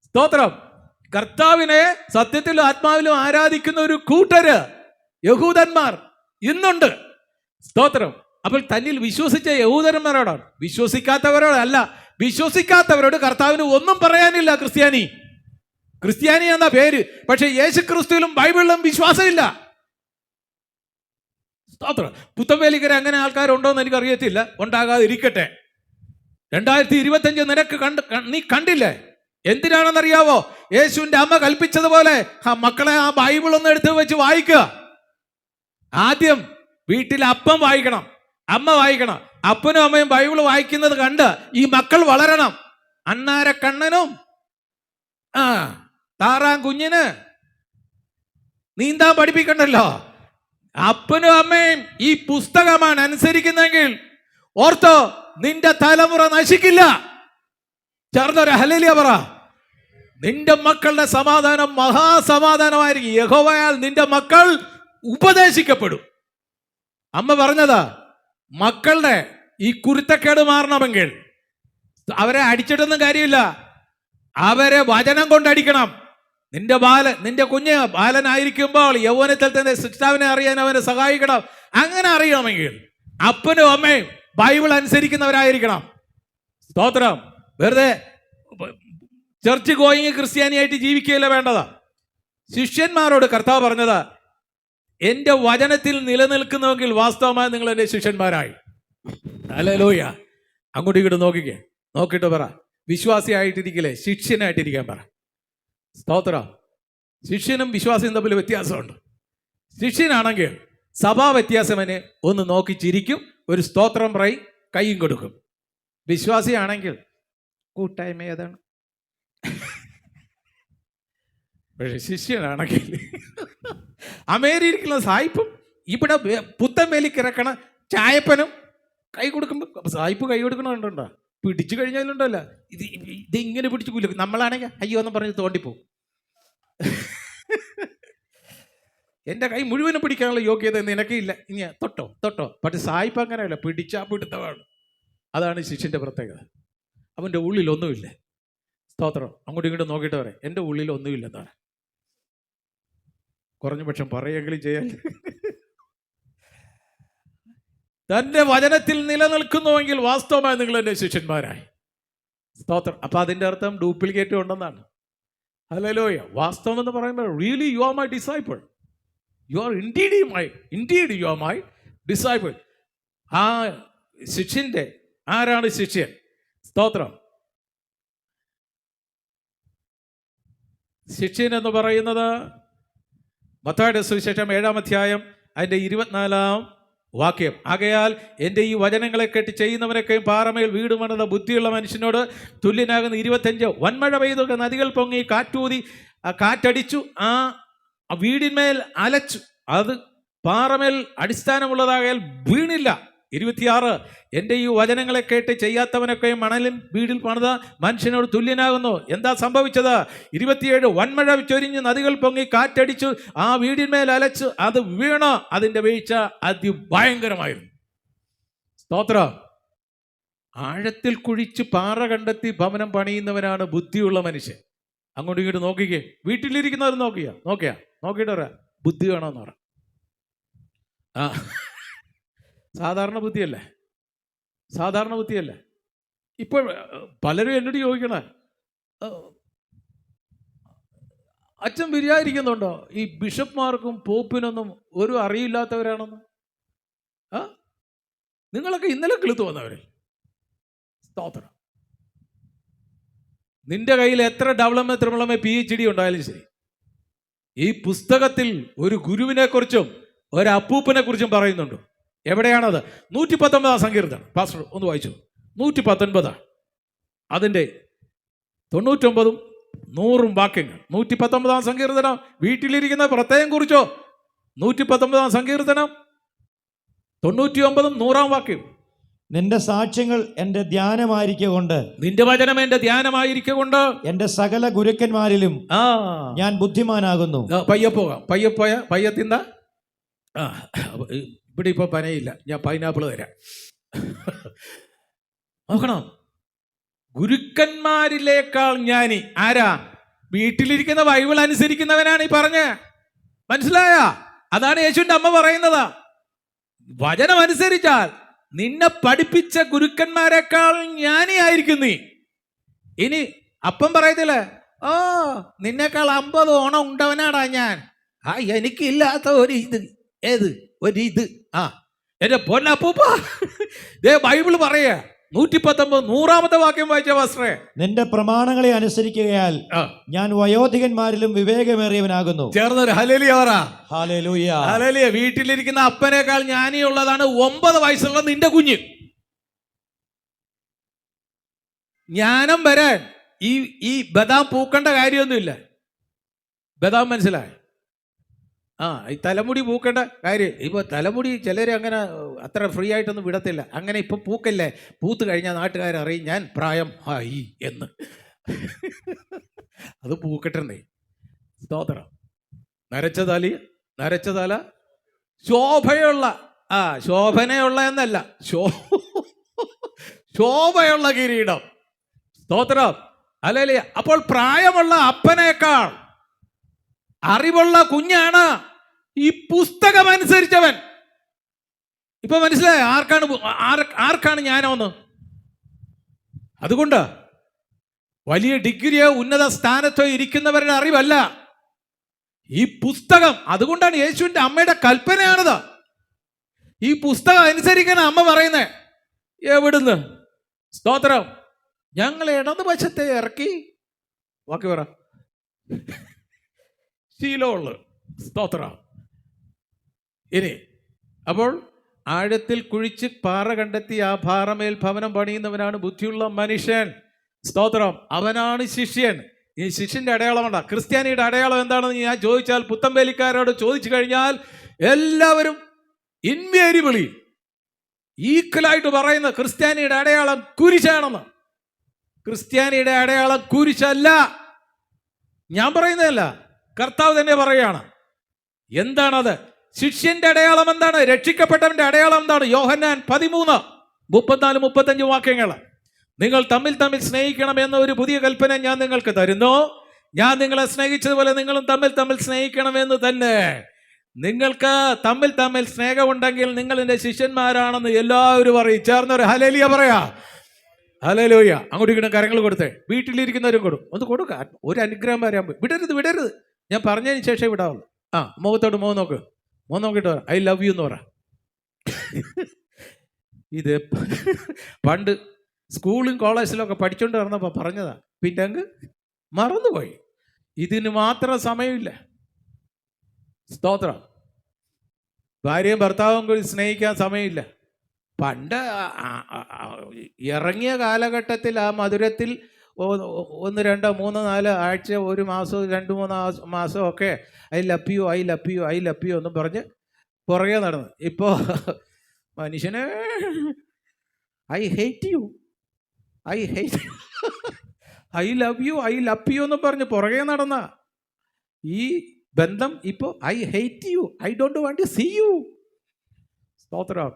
സ്തോത്രം. കർത്താവിനെ സത്യത്തിലും ആത്മാവിലും ആരാധിക്കുന്ന ഒരു കൂട്ടര് യഹൂദന്മാർ ഇന്നുണ്ട്. സ്തോത്രം. അപ്പോൾ തന്നിൽ വിശ്വസിച്ച യഹൂദന്മാരോടാണ്, വിശ്വസിക്കാത്തവരോടല്ല. വിശ്വസിക്കാത്തവരോട് കർത്താവിന് ഒന്നും പറയാനില്ല. ക്രിസ്ത്യാനി എന്ന പേര്, പക്ഷെ യേശു ക്രിസ്തുവിലും ബൈബിളിലും വിശ്വാസമില്ല. സ്തോത്രം. പുത്തൻവേലിക്കര അങ്ങനെ ആൾക്കാരുണ്ടോയെന്ന് എനിക്കറിയത്തില്ല, ഉണ്ടാകാതിരിക്കട്ടെ. 2025 നിനക്ക് നീ കണ്ടില്ലേ? എന്തിനാണെന്നറിയാവോ? യേശുവിന്റെ അമ്മ കൽപ്പിച്ചതുപോലെ മക്കളെ ആ ബൈബിൾ ഒന്ന് എടുത്ത് വെച്ച് വായിക്കുക. ആദ്യം വീട്ടിൽ അപ്പം വായിക്കണം, അമ്മ വായിക്കണം. അപ്പനും അമ്മയും ബൈബിൾ വായിക്കുന്നത് കണ്ട് ഈ മക്കൾ വളരണം. അണ്ണാരക്കണ്ണനും താറാം കുഞ്ഞിന് നീന്താൻ പഠിപ്പിക്കണ്ടല്ലോ. അപ്പനും അമ്മയും ഈ പുസ്തകമാണ് അനുസരിക്കുന്നെങ്കിൽ ഓർത്തോ, നിന്റെ തലമുറ നശിക്കില്ല. ചേർന്നൊരു ഹല്ലേലൂയ പറ. നിന്റെ മക്കളുടെ സമാധാനം മഹാസമാധാനമായിരിക്കും. യഹോവയാൽ നിന്റെ മക്കൾ ഉപദേശിക്കപ്പെടും. അമ്മ പറഞ്ഞതാ, മക്കളുടെ ഈ കുരുത്തക്കേട് മാറണമെങ്കിൽ, അവരെ അടിച്ചിട്ടൊന്നും കാര്യമില്ല, അവരെ വചനം കൊണ്ടടിക്കണം. നിന്റെ കുഞ്ഞ് ബാലനായിരിക്കുമ്പോൾ യൗവനത്തിൽ തന്നെ സൃഷ്ടാവിനെ അറിയാൻ അവനെ സഹായിക്കണം. അങ്ങനെ അറിയണമെങ്കിൽ അപ്പനും അമ്മയും ബൈബിൾ അനുസരിക്കുന്നവരായിരിക്കണം. സ്തോത്രം. വെറുതെ ചർച്ച് ഗോയിങ് ക്രിസ്ത്യാനിയായിട്ട് ജീവിക്കുകയല്ല വേണ്ടതാ. ശിഷ്യന്മാരോട് കർത്താവ് പറഞ്ഞതാ, എൻ്റെ വചനത്തിൽ നിലനിൽക്കുന്നുവെങ്കിൽ വാസ്തവമായി നിങ്ങൾ എൻ്റെ ശിഷ്യന്മാരായി. ഹല്ലേലൂയ. അങ്ങോട്ടും ഇങ്ങോട്ട് നോക്കിക്കേ, നോക്കിയിട്ട് പറ, വിശ്വാസിയായിട്ടിരിക്കില്ലേ, ശിഷ്യനായിട്ടിരിക്കാൻ പറ. സ്തോത്രം. ശിഷ്യനും വിശ്വാസിയും തമ്മിൽ വ്യത്യാസമുണ്ട്. ശിഷ്യനാണെങ്കിൽ സഭാ വ്യത്യാസമനെ ഒന്ന് നോക്കി ചിരിക്കും, ഒരു സ്തോത്രം പറയും, കൈയും കൊടുക്കും. വിശ്വാസിയാണെങ്കിൽ കൂട്ടായ്മ ഏതാണ്. പക്ഷെ ശിഷ്യനാണെങ്കിൽ അമേരിക്കയിലുള്ള സായിപ്പും ഇവിടെ പുത്തൻ വേലി കിടക്കണ ചായപ്പനും കൈ കൊടുക്കുമ്പോൾ സായിപ്പ് കൈ കൊടുക്കണുണ്ടോ, പിടിച്ചു കഴിഞ്ഞാലുണ്ടല്ല ഇത് ഇങ്ങനെ പിടിച്ചു കുലുക്കും. നമ്മളാണെങ്കിൽ അയ്യോ എന്ന് പറഞ്ഞ് തോണ്ടിപ്പോവും. എൻ്റെ കൈ മുഴുവനും പിടിക്കാനുള്ള യോഗ്യത നിനക്കില്ല, ഇനി തൊട്ടോ. പക്ഷെ സായിപ്പ് അങ്ങനെയല്ല, പിടിച്ചാ പിടുത്തമാണ്. അതാണ് ശിഷ്യൻ്റെ പ്രത്യേകത. അവൻ്റെ ഉള്ളിൽ ഒന്നുമില്ല. സ്തോത്രം. അങ്ങോട്ടും ഇങ്ങോട്ടും നോക്കിയിട്ട് പറയാം, എൻ്റെ ഉള്ളിൽ ഒന്നുമില്ല എന്താണ്. കുറഞ്ഞ പക്ഷം പറയുമെങ്കിലും ചെയ്യാൻ. തൻ്റെ വചനത്തിൽ നിലനിൽക്കുന്നുവെങ്കിൽ വാസ്തവമായി നിങ്ങൾ എൻ്റെ ശിഷ്യന്മാരായി. സ്തോത്രം. അപ്പൊ അതിൻ്റെ അർത്ഥം ഡ്യൂപ്ലിക്കേറ്റ് ഉണ്ടെന്നാണ്. ഹല്ലേലൂയ. വാസ്തവം എന്ന് പറയുമ്പോൾ really you are my disciple, you are indeed you are my disciple. ആ ശിഷ്യൻ്റെ ആരാണ് ശിഷ്യൻ? സ്തോത്രം. ശിഷ്യൻ എന്ന് പറയുന്നത് മത്തായിയുടെ സുവിശേഷം 7-ാം അധ്യായം അതിൻ്റെ 24-ാം വാക്യം. ആകയാൽ എൻ്റെ ഈ വചനങ്ങളെ കേട്ട് ചെയ്യുന്നവനൊക്കെയും പാറമേൽ വീട് പണിത ബുദ്ധിയുള്ള മനുഷ്യനോട് തുല്യനാകുന്ന 25. വൻമഴ പെയ്തു, നദികൾ പൊങ്ങി, കാറ്റൂതി, കാറ്റടിച്ചു, ആ വീടിന്മേൽ അലച്ചു. അത് പാറമേൽ അടിസ്ഥാനമുള്ളതാകയാൽ വീണില്ല. 26. എൻ്റെ ഈ വചനങ്ങളെ കേട്ട് ചെയ്യാത്തവനൊക്കെ മണലും വീടിൽ പണിത മനുഷ്യനോട് തുല്യനാകുന്നു. എന്താ സംഭവിച്ചത്? 27. വൻമഴ ചൊരിഞ്ഞ്, നദികൾ പൊങ്ങി, കാറ്റടിച്ചു, ആ വീടിന്മേൽ അലച്ചു, അത് വീണു. അതിൻ്റെ വീഴ്ച അതിഭയങ്കരമായിരുന്നു. സ്തോത്രം. ആഴത്തിൽ കുഴിച്ച് പാറ കണ്ടെത്തി ഭവനം പണിയുന്നവനാണ് ബുദ്ധിയുള്ള മനുഷ്യൻ. അങ്ങോട്ടും ഇങ്ങോട്ട് നോക്കിക്കേ, വീട്ടിലിരിക്കുന്നവർ നോക്കിയിട്ട് പറയാം, ബുദ്ധി വേണമെന്ന് പറ. ആ സാധാരണ ബുദ്ധിയല്ലേ. ഇപ്പോൾ പലരും എന്നോട് ചോദിക്കണേ, അച്ഛൻ വിചാരിക്കുന്നുണ്ടോ ഈ ബിഷപ്പ്മാർക്കും പോപ്പിനൊന്നും ഒരു അറിയില്ലാത്തവരാണെന്ന്? നിങ്ങളൊക്കെ ഇന്നലെ കിളുത്തു വന്നവരെ. സ്തോത്രം. നിന്റെ കയ്യിൽ എത്ര ഡെവലപ്മെന്റ് PhD ഉണ്ടായാലും ശരി, ഈ പുസ്തകത്തിൽ ഒരു ഗുരുവിനെ കുറിച്ചും ഒരു അപ്പൂപ്പനെ കുറിച്ചും പറയുന്നുണ്ട്. എവിടെയാണത്? 119-ാം സങ്കീർത്തനം. പാസ്റ്റർ ഒന്ന് വായിച്ചു. 119 അതിൻ്റെ 99-ഉം 100-ഉം വാക്യങ്ങൾ. 119-ാം സങ്കീർത്തനം വീട്ടിലിരിക്കുന്ന പ്രത്യേകം കുറിച്ചോ. 119-ാം സങ്കീർത്തനം 99-ഉം 100-ാം വാക്യം. നിന്റെ സാക്ഷ്യങ്ങൾ എൻ്റെ ധ്യാനമായിരിക്കൊണ്ട്, നിന്റെ വചനം എൻ്റെ ധ്യാനമായിരിക്കൊണ്ട്, എൻ്റെ സകല ഗുരുക്കന്മാരിലും ഞാൻ ബുദ്ധിമാനാകുന്നു. പയ്യെ തിന്ന. ഇവിടെ ഇപ്പൊ പനയില്ല, ഞാൻ പൈനാപ്പിൾ തരാം. നോക്കണം, ഗുരുക്കന്മാരിലേക്കാൾ ജ്ഞാനി ആരാ? വീട്ടിലിരിക്കുന്ന ബൈബിൾ അനുസരിക്കുന്നവനാണ് ഈ പറഞ്ഞ്. മനസ്സിലായ? അതാണ് യേശുവിന്റെ അമ്മ പറയുന്നത്. വചനം അനുസരിച്ചാൽ നിന്നെ പഠിപ്പിച്ച ഗുരുക്കന്മാരെക്കാൾ ജ്ഞാനിയായിരിക്കും നീ. ഇനി അപ്പം പറയത്തില്ലേ, ഓ നിന്നേക്കാൾ 50 ഓണം ഉണ്ടവനാടാ ഞാൻ, എനിക്കില്ലാത്ത ഒരു ഇത് എന്റെ പൊന്നപ്പൂപ്പ. ബൈബിൾ പറയാ 119 100-ാമത്തെ വാക്യം വായിച്ച പാസ്റ്ററേ, നിന്റെ പ്രമാണങ്ങളെ അനുസരിക്കുകയാൽ ഞാൻ വയോധികന്മാരിലും വിവേകമേറിയവനാകുന്നു. ചേർന്നൊരു ഹല്ലേലൂയ പറ. ഹല്ലേലൂയ. ഹല്ലേലൂയ. വീട്ടിലിരിക്കുന്ന അപ്പനേക്കാൾ ജ്ഞാനിയുള്ളതാണ് 9 വയസ്സുള്ള നിന്റെ കുഞ്ഞ്. ജ്ഞാനം വരാൻ ഈ ബദാം പൂക്കേണ്ട കാര്യമൊന്നുമില്ല. ബദാം മനസ്സിലായി? ഈ തലമുടി പൂക്കേണ്ട കാര്യം. ഇപ്പോൾ തലമുടി ചിലർ അങ്ങനെ അത്ര ഫ്രീ ആയിട്ടൊന്നും വിടത്തില്ല. അങ്ങനെ ഇപ്പം പൂക്കല്ലേ, പൂത്ത് കഴിഞ്ഞാൽ നാട്ടുകാരറിയും ഞാൻ പ്രായം ആയി എന്ന്. അത് പൂക്കട്ടെ. സ്തോത്രം. നരച്ച തല ശോഭയുള്ള, ശോഭനയുള്ള എന്നല്ല, ശോഭയുള്ള കിരീടം. സ്തോത്രം. ഹല്ലേലൂയ. അപ്പോൾ പ്രായമുള്ള അപ്പനേക്കാൾ അറിവുള്ള കുഞ്ഞാണ് ഈ പുസ്തകം അനുസരിച്ചവൻ. ഇപ്പൊ മനസ്സിലായോ ആർക്കാണ് ജ്ഞാനമെന്ന്? അതുകൊണ്ട് വലിയ ഡിഗ്രിയോ ഉന്നത സ്ഥാനത്തോ ഇരിക്കുന്നവരുടെ അറിവല്ല ഈ പുസ്തകം. അതുകൊണ്ടാണ് യേശുവിന്റെ അമ്മയുടെ കൽപ്പനയാണിത്. ഈ പുസ്തകം അനുസരിക്കാൻ അമ്മ പറയുന്നേ. എവിടുന്ന്? സ്തോത്രം. ഞങ്ങൾ ഇടതുവശത്തെ ഇറക്കി വാക്കി പറ ശീലമുള്ളു. സ്തോത്രം. ഇനി അപ്പോൾ ആഴത്തിൽ കുഴിച്ച് പാറ കണ്ടെത്തി ആ പാറമേൽ ഭവനം പണിയുന്നവനാണ് ബുദ്ധിയുള്ള മനുഷ്യൻ. സ്തോത്രം. അവനാണ് ശിഷ്യൻ. ഈ ശിഷ്യന്റെ അടയാളമുണ്ട. ക്രിസ്ത്യാനിയുടെ അടയാളം എന്താണെന്ന് ഞാൻ ചോദിച്ചാൽ, പുത്തമ്പേലിക്കാരോട് ചോദിച്ചു കഴിഞ്ഞാൽ എല്ലാവരും ഇൻവേരിയബിളി ഈക്വലായിട്ട് പറയുന്ന ക്രിസ്ത്യാനിയുടെ അടയാളം കുരിശാണെന്ന്. ക്രിസ്ത്യാനിയുടെ അടയാളം കുരിശല്ല. ഞാൻ പറയുന്നതല്ല, കർത്താവ് തന്നെ പറയുകയാണ്. എന്താണത്? ശിഷ്യന്റെ അടയാളം എന്താണ്? രക്ഷിക്കപ്പെട്ടവന്റെ അടയാളം എന്താണ്? യോഹന്നാൻ 13:34-35 വാക്യങ്ങൾ. നിങ്ങൾ തമ്മിൽ തമ്മിൽ സ്നേഹിക്കണം എന്ന ഒരു പുതിയ കൽപ്പന ഞാൻ നിങ്ങൾക്ക് തരുന്നു. ഞാൻ നിങ്ങളെ സ്നേഹിച്ചതുപോലെ നിങ്ങളും തമ്മിൽ തമ്മിൽ സ്നേഹിക്കണമെന്ന് തന്നെ. നിങ്ങൾക്ക് തമ്മിൽ തമ്മിൽ സ്നേഹമുണ്ടെങ്കിൽ നിങ്ങൾ എൻ്റെ ശിഷ്യന്മാരാണെന്ന് എല്ലാവരും പറയും. ചേർന്നൊരു ഹല്ലേലൂയ പറയാ. ഹല്ലേലൂയ. അങ്ങോട്ട് ഇങ്ങനെ കരങ്ങൾ കൊടുത്തേ. വീട്ടിലിരിക്കുന്നവരും കൊടുക്കും. ഒന്ന് കൊടുക്ക. ഒരു അനുഗ്രഹം വരാൻ വിടരുത്. ഞാൻ പറഞ്ഞതിന് ശേഷം വിടാവുള്ളൂ. മുഖത്തോട് മുഖം നോക്ക്. മുഖം നോക്കിയിട്ട് പറ ഐ ലവ് യു എന്ന് പറ. ഇത് പണ്ട് സ്കൂളും കോളേജിലൊക്കെ പഠിച്ചുകൊണ്ട് നടന്നപ്പോൾ പറഞ്ഞതാ. പിന്നെ അങ്ങ് മറന്നുപോയി. ഇതിന് മാത്രം സമയമില്ല. സ്തോത്രം. ഭാര്യയും ഭർത്താവും കൂടി സ്നേഹിക്കാൻ സമയമില്ല. പണ്ട് ഇറങ്ങിയ കാലഘട്ടത്തിൽ ആ മധുരത്തിൽ 1, 2, 3, 4 ആഴ്ച, 1 മാസം, 2, 3 മാസം ഒക്കെ ഐ ലവ് യു എന്നും പറഞ്ഞ് പുറകെ നടന്നു. ഇപ്പോൾ മനുഷ്യനെ I hate you I love you എന്നും പറഞ്ഞ് പുറകെ നടന്ന ഈ ബന്ധം ഇപ്പോൾ I hate you, I don't want to see you. സ്തോത്രം.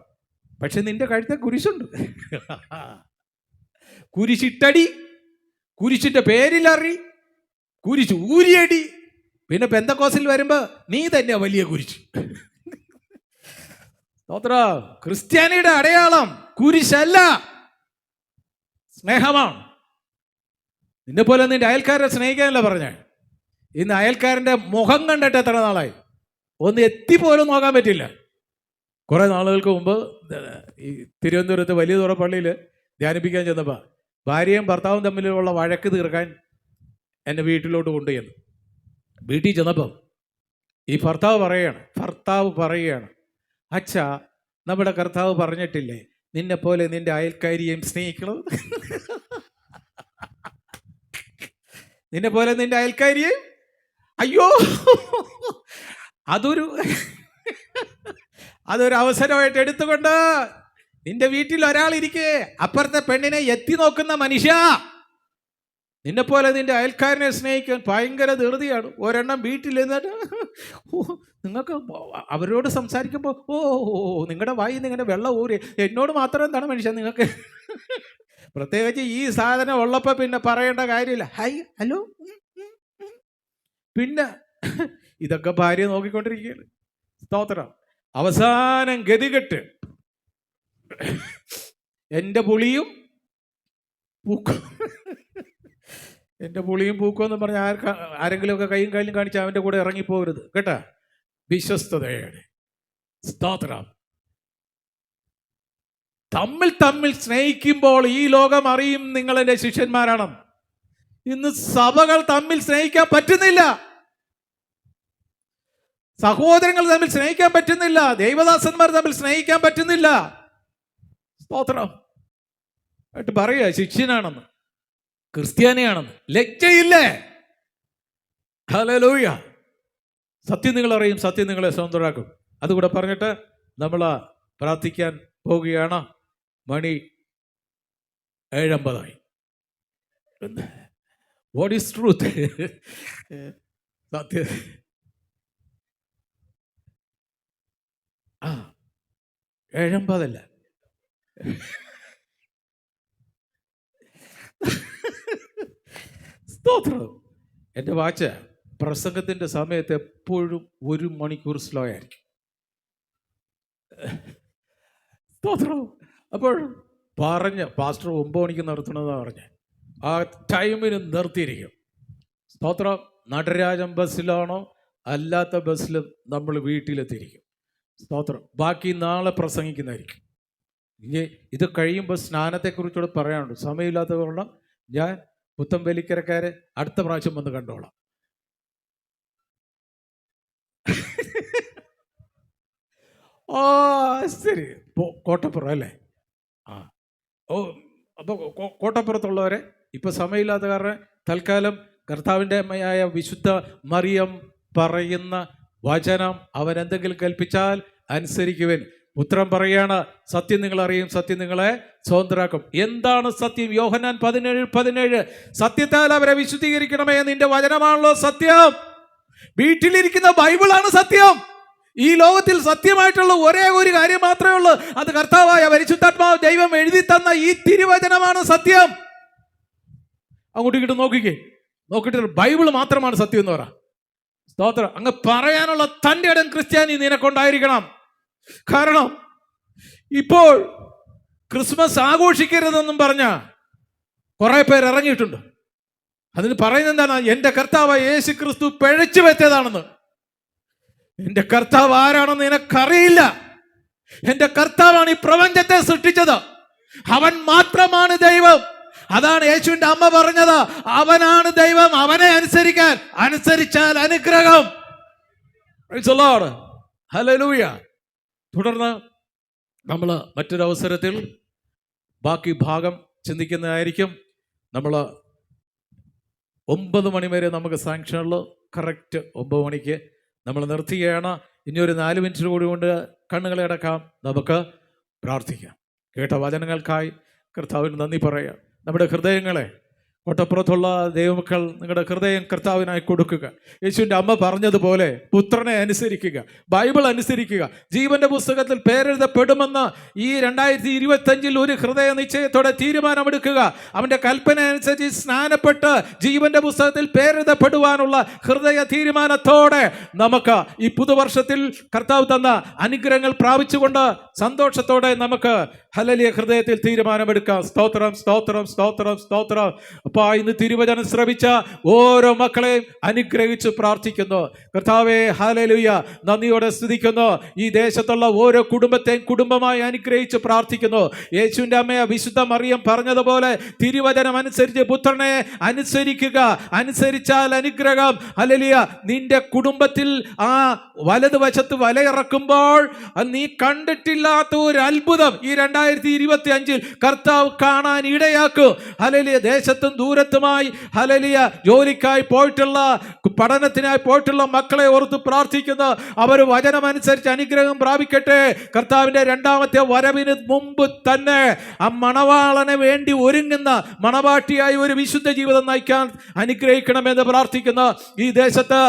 പക്ഷെ നിന്റെ കഴുത്തെ കുരിശുണ്ട്. കുരിശിട്ടടി, കുരിശിന്റെ പേരിലറി, കുരിശ് ഊരിയടി. പിന്നെ പെന്തക്കോസിൽ വരുമ്പോ നീ തന്നെ വലിയ കുരിശ്. സ്തോത്രം. ക്രിസ്ത്യാനിയുടെ അടയാളം കുരിശല്ല, സ്നേഹമാണ്. നിന്നെ പോലെ നിന്റെ അയൽക്കാരെ സ്നേഹിക്കാനല്ല പറഞ്ഞേ. ഇന്ന് അയൽക്കാരൻ്റെ മുഖം കണ്ടിട്ട് എത്ര നാളായി? ഒന്ന് എത്തിപ്പോലും നോക്കാൻ പറ്റില്ല. കുറേ നാളുകൾക്ക് മുമ്പ് ഈ തിരുവനന്തപുരത്ത് വലിയ തുറ പള്ളിയിൽ ധ്യാനിപ്പിക്കാൻ ചെന്നപ്പോൾ ഭാര്യയും ഭർത്താവും തമ്മിലുള്ള വഴക്ക് തീർക്കാൻ എന്നെ വീട്ടിലോട്ട് കൊണ്ടുചെന്നു. വീട്ടിൽ ചെന്നപ്പം ഈ ഭർത്താവ് പറയുകയാണ്, അച്ഛാ, നമ്മുടെ കർത്താവ് പറഞ്ഞിട്ടില്ലേ നിന്നെ പോലെ നിന്റെ അയൽക്കാരിയെയും സ്നേഹിക്കണം. നിന്നെ പോലെ നിന്റെ അയൽക്കാരിയെയും. അയ്യോ, അതൊരു അവസരമായിട്ട് എടുത്തുകൊണ്ട് നിന്റെ വീട്ടിൽ ഒരാളിരിക്കേ അപ്പുറത്തെ പെണ്ണിനെ എത്തി നോക്കുന്ന മനുഷ്യ, നിന്നെപ്പോലെ നിന്റെ അയൽക്കാരനെ സ്നേഹിക്കാൻ ഭയങ്കര ധൃതിയാണ്. ഒരെണ്ണം വീട്ടിൽ എന്നിട്ട് നിങ്ങൾക്ക് അവരോട് സംസാരിക്കുമ്പോൾ നിങ്ങളുടെ വായി നിങ്ങളുടെ വെള്ളം ഊരി, എന്നോട് മാത്രം എന്താണ് മനുഷ്യ നിങ്ങൾക്ക്? പ്രത്യേകിച്ച് ഈ സാധനം ഉള്ളപ്പോൾ പിന്നെ പറയേണ്ട കാര്യമില്ല. Hi, hello. പിന്നെ ഇതൊക്കെ ഭാര്യ നോക്കിക്കൊണ്ടിരിക്കുകയാണ്. സ്തോത്രം. അവസാനം ഗതികെട്ട് എൻ്റെ പുളിയും പൂക്കും എന്ന് പറഞ്ഞ ആരെങ്കിലുമൊക്കെ കൈയും കാലും കാണിച്ച് അവൻ്റെ കൂടെ ഇറങ്ങിപ്പോകരുത് കേട്ടാ. വിശ്വസ്തതയാണ്. സ്തോത്രം. തമ്മിൽ സ്നേഹിക്കുമ്പോൾ ഈ ലോകം അറിയും നിങ്ങൾ എൻ്റെ ശിഷ്യന്മാരാണ്. ഇന്ന് സഭകൾ തമ്മിൽ സ്നേഹിക്കാൻ പറ്റുന്നില്ല, സഹോദരങ്ങൾ തമ്മിൽ സ്നേഹിക്കാൻ പറ്റുന്നില്ല, ദൈവദാസന്മാർ തമ്മിൽ സ്നേഹിക്കാൻ പറ്റുന്നില്ല. സ്തോത്രം. ആയിട്ട് പറയുക ശിഷ്യനാണെന്ന്, ക്രിസ്ത്യാനിയാണെന്ന്. ലജ്ജയില്ലേ? ഹല്ലേലൂയ. സത്യം നിങ്ങൾ അറിയും, സത്യം നിങ്ങളെ സ്വതന്ത്രരാക്കും. അതുകൂടെ പറഞ്ഞിട്ട് നമ്മൾ പ്രാർത്ഥിക്കാൻ പോവുകയാണ്. മണി 7:50. What is truth? സത്യം. 7:50 സ്തോത്രം. എൻ്റെ വാച്ച് പ്രസംഗത്തിൻ്റെ സമയത്ത് എപ്പോഴും 1 മണിക്കൂർ സ്ലോ ആയിരിക്കും. സ്തോത്രം. അപ്പോൾ പാസ്റ്റർ 9 മണിക്ക് നിർത്തണമെന്നാണ് പറഞ്ഞത്. ആ ടൈമിന് നിർത്തിയിരിക്കും. സ്തോത്രം. നടരാജൻ ബസ്സിലാണോ അല്ലാത്ത ബസ്സിൽ നമ്മൾ വീട്ടിലെത്തിയിരിക്കും. സ്തോത്രം. ബാക്കി നാളെ പ്രസംഗിക്കുന്നതായിരിക്കും. ഇനി ഇത് കഴിയുമ്പോൾ സ്നാനത്തെക്കുറിച്ചുകൂടെ പറയാനുണ്ട്. സമയമില്ലാത്തതുകൊണ്ട് ഞാൻ പുത്തമ്പലിക്കരക്കാരെ അടുത്ത പ്രാവശ്യം വന്ന് കണ്ടോളാം. ഓ ശരി. കോട്ടപ്പുറം അല്ലേ? ഓ അപ്പോൾ കോട്ടപ്പുറത്തുള്ളവരെ ഇപ്പം സമയമില്ലാത്ത കാരണം തൽക്കാലം കർത്താവിൻ്റെ അമ്മയായ വിശുദ്ധ മറിയം പറയുന്ന വചനം അവൻ എന്തെങ്കിലും കൽപ്പിച്ചാൽ അനുസരിക്കുവൻ. ഉത്തരം പറയാണ്, സത്യം നിങ്ങൾ അറിയും, സത്യം നിങ്ങളെ സ്വതന്ത്രരാക്കും. എന്താണ് സത്യം? യോഹന്നാൻ 17:17 സത്യത്താൽ അവരെ വിശുദ്ധീകരിക്കണമേ, നിന്റെ വചനമാണല്ലോ സത്യം. വീട്ടിലിരിക്കുന്ന ബൈബിളാണ് സത്യം. ഈ ലോകത്തിൽ സത്യമായിട്ടുള്ള ഒരേ ഒരു കാര്യം മാത്രമേ ഉള്ളൂ. അത് കർത്താവായ പരിശുദ്ധാത്മാവ് ദൈവം എഴുതി തന്ന ഈ തിരുവചനമാണ് സത്യം. അങ്ങോട്ട് ഇങ്ങോട്ട് നോക്കിയിട്ട് ബൈബിൾ മാത്രമാണ് സത്യം എന്ന് പറ. സ്തോത്രം. അങ്ങ് പറയാനുള്ള തൻ്റെ ഇടം ക്രിസ്ത്യാനി നിനക്കൊണ്ടായിരിക്കണം. കാരണം ഇപ്പോൾ ക്രിസ്മസ് ആഘോഷിക്കരുതെന്നും പറഞ്ഞ കുറെ പേര് ഇറങ്ങിയിട്ടുണ്ട്. അതിന് പറയുന്നത് എന്താണ്? എൻ്റെ കർത്താവ് യേശു ക്രിസ്തു പിഴച്ചു വെച്ചതാണെന്ന്. എൻ്റെ കർത്താവ് ആരാണെന്ന് നിനക്കറിയില്ല. എൻ്റെ കർത്താവാണ് ഈ പ്രപഞ്ചത്തെ സൃഷ്ടിച്ചത്. അവൻ മാത്രമാണ് ദൈവം. അതാണ് യേശുവിൻ്റെ അമ്മ പറഞ്ഞത്, അവനാണ് ദൈവം, അവനെ അനുസരിച്ചാൽ അനുഗ്രഹം. Praise the Lord. ഹല്ലേലൂയ. തുടർന്ന് നമ്മൾ മറ്റൊരവസരത്തിൽ ബാക്കി ഭാഗം ചിന്തിക്കുന്നതായിരിക്കും. നമ്മൾ 9 മണി വരെ നമുക്ക് സാങ്ഷനുള്ളൂ. കറക്റ്റ് 9 മണിക്ക് നമ്മൾ നിർത്തുകയാണ്. ഇനി ഒരു 4 മിനിറ്റ് കൂടി കൊണ്ട് കണ്ണുകളെ അടക്കാം, നമുക്ക് പ്രാർത്ഥിക്കാം. കേട്ട വചനങ്ങൾക്കായി കർത്താവിന് നന്ദി പറയാം. നമ്മുടെ ഹൃദയങ്ങളെ, കോട്ടപ്പുറത്തുള്ള ദൈവമക്കൾ, നിങ്ങളുടെ ഹൃദയം കർത്താവിനായി കൊടുക്കുക. യേശുവിൻ്റെ അമ്മ പറഞ്ഞതുപോലെ പുത്രനെ അനുസരിക്കുക, ബൈബിൾ അനുസരിക്കുക. ജീവന്റെ പുസ്തകത്തിൽ പേരെഴുതപ്പെടുമെന്ന് ഈ 2025 ഒരു ഹൃദയ നിശ്ചയത്തോടെ തീരുമാനമെടുക്കുക. അവൻ്റെ കൽപ്പന അനുസരിച്ച് സ്നാനപ്പെട്ട് ജീവന്റെ പുസ്തകത്തിൽ പേരെഴുതപ്പെടുവാനുള്ള ഹൃദയ തീരുമാനത്തോടെ നമുക്ക് ഈ പുതുവർഷത്തിൽ കർത്താവ് തന്ന അനുഗ്രഹങ്ങൾ പ്രാപിച്ചുകൊണ്ട് സന്തോഷത്തോടെ നമുക്ക് ഹല്ലേലൂയ ഹൃദയത്തിൽ തീരുമാനമെടുക്കാം. സ്തോത്രം, സ്തോത്രം, സ്തോത്രം, സ്തോത്രം. അപ്പോൾ ഇന്ന് തിരുവചനം ശ്രവിച്ച ഓരോ മക്കളെയും അനുഗ്രഹിച്ച് പ്രാർത്ഥിക്കുന്നു. കർത്താവേ ഹല്ലേലൂയ, നന്ദിയോടെ സ്തുതിക്കുന്നു. ഈ ദേശത്തുള്ള ഓരോ കുടുംബത്തെയും കുടുംബമായി അനുഗ്രഹിച്ച് പ്രാർത്ഥിക്കുന്നു. യേശുവിൻ്റെ അമ്മയെ വിശുദ്ധ മറിയം പറഞ്ഞതുപോലെ തിരുവചനം അനുസരിച്ച് പുത്രനെ അനുസരിച്ചാൽ അനുഗ്രഹം. ഹല്ലേലൂയ. നിന്റെ കുടുംബത്തിൽ ആ വലതുവശത്ത് വലയിറക്കുമ്പോൾ നീ കണ്ടിട്ടില്ലാത്ത ഒരു അത്ഭുതം ഈ 2025 കർത്താവ് കാണാൻ ഇടയാക്കും. ഹല്ലേലൂയ. ദേശത്തും ദൂരത്തുമായി ഹല്ലേലൂയ ജോലിക്കായി പോയിട്ടുള്ള, പഠനത്തിനായി പോയിട്ടുള്ള മക്കളെ ഓർത്ത് പ്രാർത്ഥിക്കുന്നു. അവർ വചനമനുസരിച്ച് അനുഗ്രഹം പ്രാപിക്കട്ടെ. കർത്താവിൻ്റെ 2ാമത്തെ വരവിന് മുമ്പ് തന്നെ ആ മണവാളനെ വേണ്ടി ഒരുങ്ങുന്ന മണവാട്ടിയായി ഒരു വിശുദ്ധ ജീവിതം നയിക്കാൻ അനുഗ്രഹിക്കണമെന്ന് പ്രാർത്ഥിക്കുന്നു. ഈ ദേശത്ത്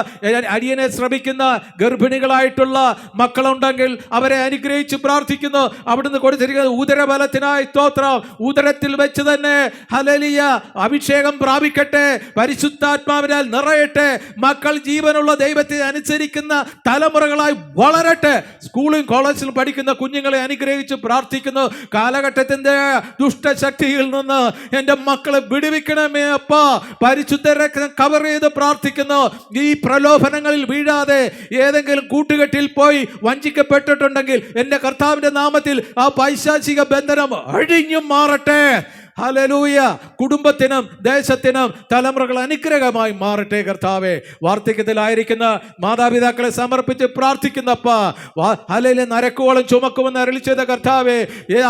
അടിയനെ ശ്രമിക്കുന്ന ഗർഭിണികളായിട്ടുള്ള മക്കളുണ്ടെങ്കിൽ അവരെ അനുഗ്രഹിച്ച് പ്രാർത്ഥിക്കുന്നു. അവിടുന്ന് കൊടുത്തിരിക്കുന്ന ഉദരബലത്തിനായി സ്തോത്രം. ഉദരത്തിൽ വെച്ച് തന്നെ ഹല്ലേലൂയ അഭിഷേകം പ്രാപിക്കട്ടെ, പരിശുദ്ധാത്മാവിനാൽ നിറയട്ടെ. മക്കൾ ജീവനുള്ള ദൈവത്തെ അനുസരിക്കുന്ന തലമുറകളായി വളരട്ടെ. സ്കൂളിലും കോളേജിലും പഠിക്കുന്ന കുഞ്ഞുങ്ങളെ അനുഗ്രഹിച്ച് പ്രാർത്ഥിക്കുന്നു. കാലഘട്ടത്തിന്റെ ദുഷ്ടശക്തിയിൽ നിന്ന് എൻ്റെ മക്കളെ വിടുവിക്കണമേ അപ്പാ. പരിശുദ്ധ രക്തം കവർ ചെയ്ത് പ്രാർത്ഥിക്കുന്നു. ഈ പ്രലോഭനങ്ങളിൽ വീഴാതെ ഏതെങ്കിലും കൂട്ടുകെട്ടിൽ പോയി വഞ്ചിക്കപ്പെട്ടിട്ടുണ്ടെങ്കിൽ എൻ്റെ കർത്താവിൻ്റെ നാമത്തിൽ ആ പൈശാചിക ബന്ധനം അഴിഞ്ഞു മാറട്ടെ. ഹല്ലേലൂയ. കുടുംബത്തിനും ദേശത്തിനും തലമുറകൾ അനുഗ്രഹമായി മാറട്ടെ. കർത്താവേ, വാർദ്ധക്യത്തിലായിരിക്കുന്ന മാതാപിതാക്കളെ സമർപ്പിച്ച് പ്രാർത്ഥിക്കുന്നപ്പാ. ഹല്ലേലൂയ. നരക്കോളം ചുമക്കുമെന്ന് അരുളി ചെയ്ത കർത്താവേ,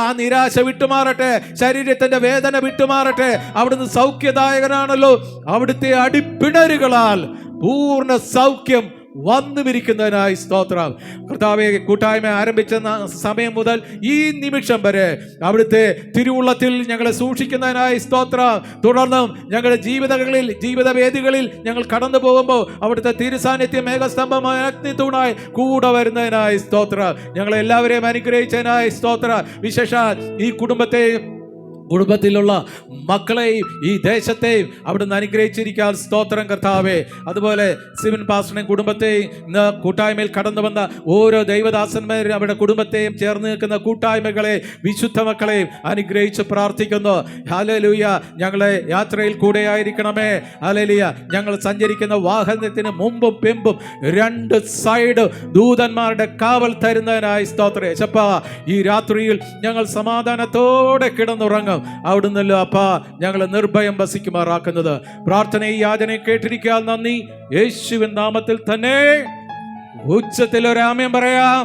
ആ നിരാശ വിട്ടുമാറട്ടെ, ശരീരത്തിന്റെ വേദന വിട്ടുമാറട്ടെ. അവിടുന്ന് സൗഖ്യദായകനാണല്ലോ. അവിടുത്തെ അടിപ്പിണരുകളാൽ പൂർണ്ണ സൗഖ്യം വന്നുമിരിക്കുന്നതിനായി സ്തോത്രം. കർത്താവേ, കൂട്ടായ്മ ആരംഭിച്ച സമയം മുതൽ ഈ നിമിഷം വരെ അവിടുത്തെ തിരുവുള്ളത്തിൽ ഞങ്ങളെ സൂക്ഷിക്കുന്നതിനായി സ്തോത്രം. തുടർന്നും ഞങ്ങളുടെ ജീവിതവേദികളിൽ ഞങ്ങൾ കടന്നു പോകുമ്പോൾ അവിടുത്തെ തിരുസാന്നിധ്യം മേഘസ്തംഭമായ അഗ്നിത്തൂണായി കൂടെ വരുന്നതിനായി സ്തോത്രം. ഞങ്ങളെല്ലാവരെയും അനുഗ്രഹിച്ചതിനായി സ്തോത്രം. വിശേഷ ഈ കുടുംബത്തെ കുടുംബത്തിലുള്ള മക്കളെയും ഈ ദേശത്തെയും അവിടുന്ന് അനുഗ്രഹിച്ചിരിക്കാൻ സ്തോത്രം കർത്താവേ. അതുപോലെ സിമൻ പാസ്റ്ററിനെയും കുടുംബത്തെയും ഇന്ന് കൂട്ടായ്മയിൽ കടന്നു വന്ന ഓരോ ദൈവദാസന്മാരും അവരുടെ കുടുംബത്തെയും ചേർന്ന് നിൽക്കുന്ന കൂട്ടായ്മകളെ, വിശുദ്ധ മക്കളെയും അനുഗ്രഹിച്ച് പ്രാർത്ഥിക്കുന്നു. ഹല്ലേലൂയ. ഞങ്ങളെ യാത്രയിൽ കൂടെ ആയിരിക്കണമേ. ഹല്ലേലൂയ. ഞങ്ങൾ സഞ്ചരിക്കുന്ന വാഹനത്തിന് മുമ്പും പിമ്പും 2 സൈഡ് ദൂതന്മാരുടെ കാവൽ തരുന്നതിനായി സ്തോത്രം യേശപ്പാ. ഈ രാത്രിയിൽ ഞങ്ങൾ സമാധാനത്തോടെ കിടന്നുറങ്ങും. അവിടുന്നല്ലോ അപ്പാ ഞങ്ങളെ നിർഭയം വസിക്കുമാറാക്കുന്നത്. പ്രാർത്ഥനയും യാചനയും കേട്ടിരിക്കാൻ നന്ദി. യേശുവിൻ നാമത്തിൽ തന്നെ ഉച്ചത്തിൽ ഒരു ആമേൻ പറയാം.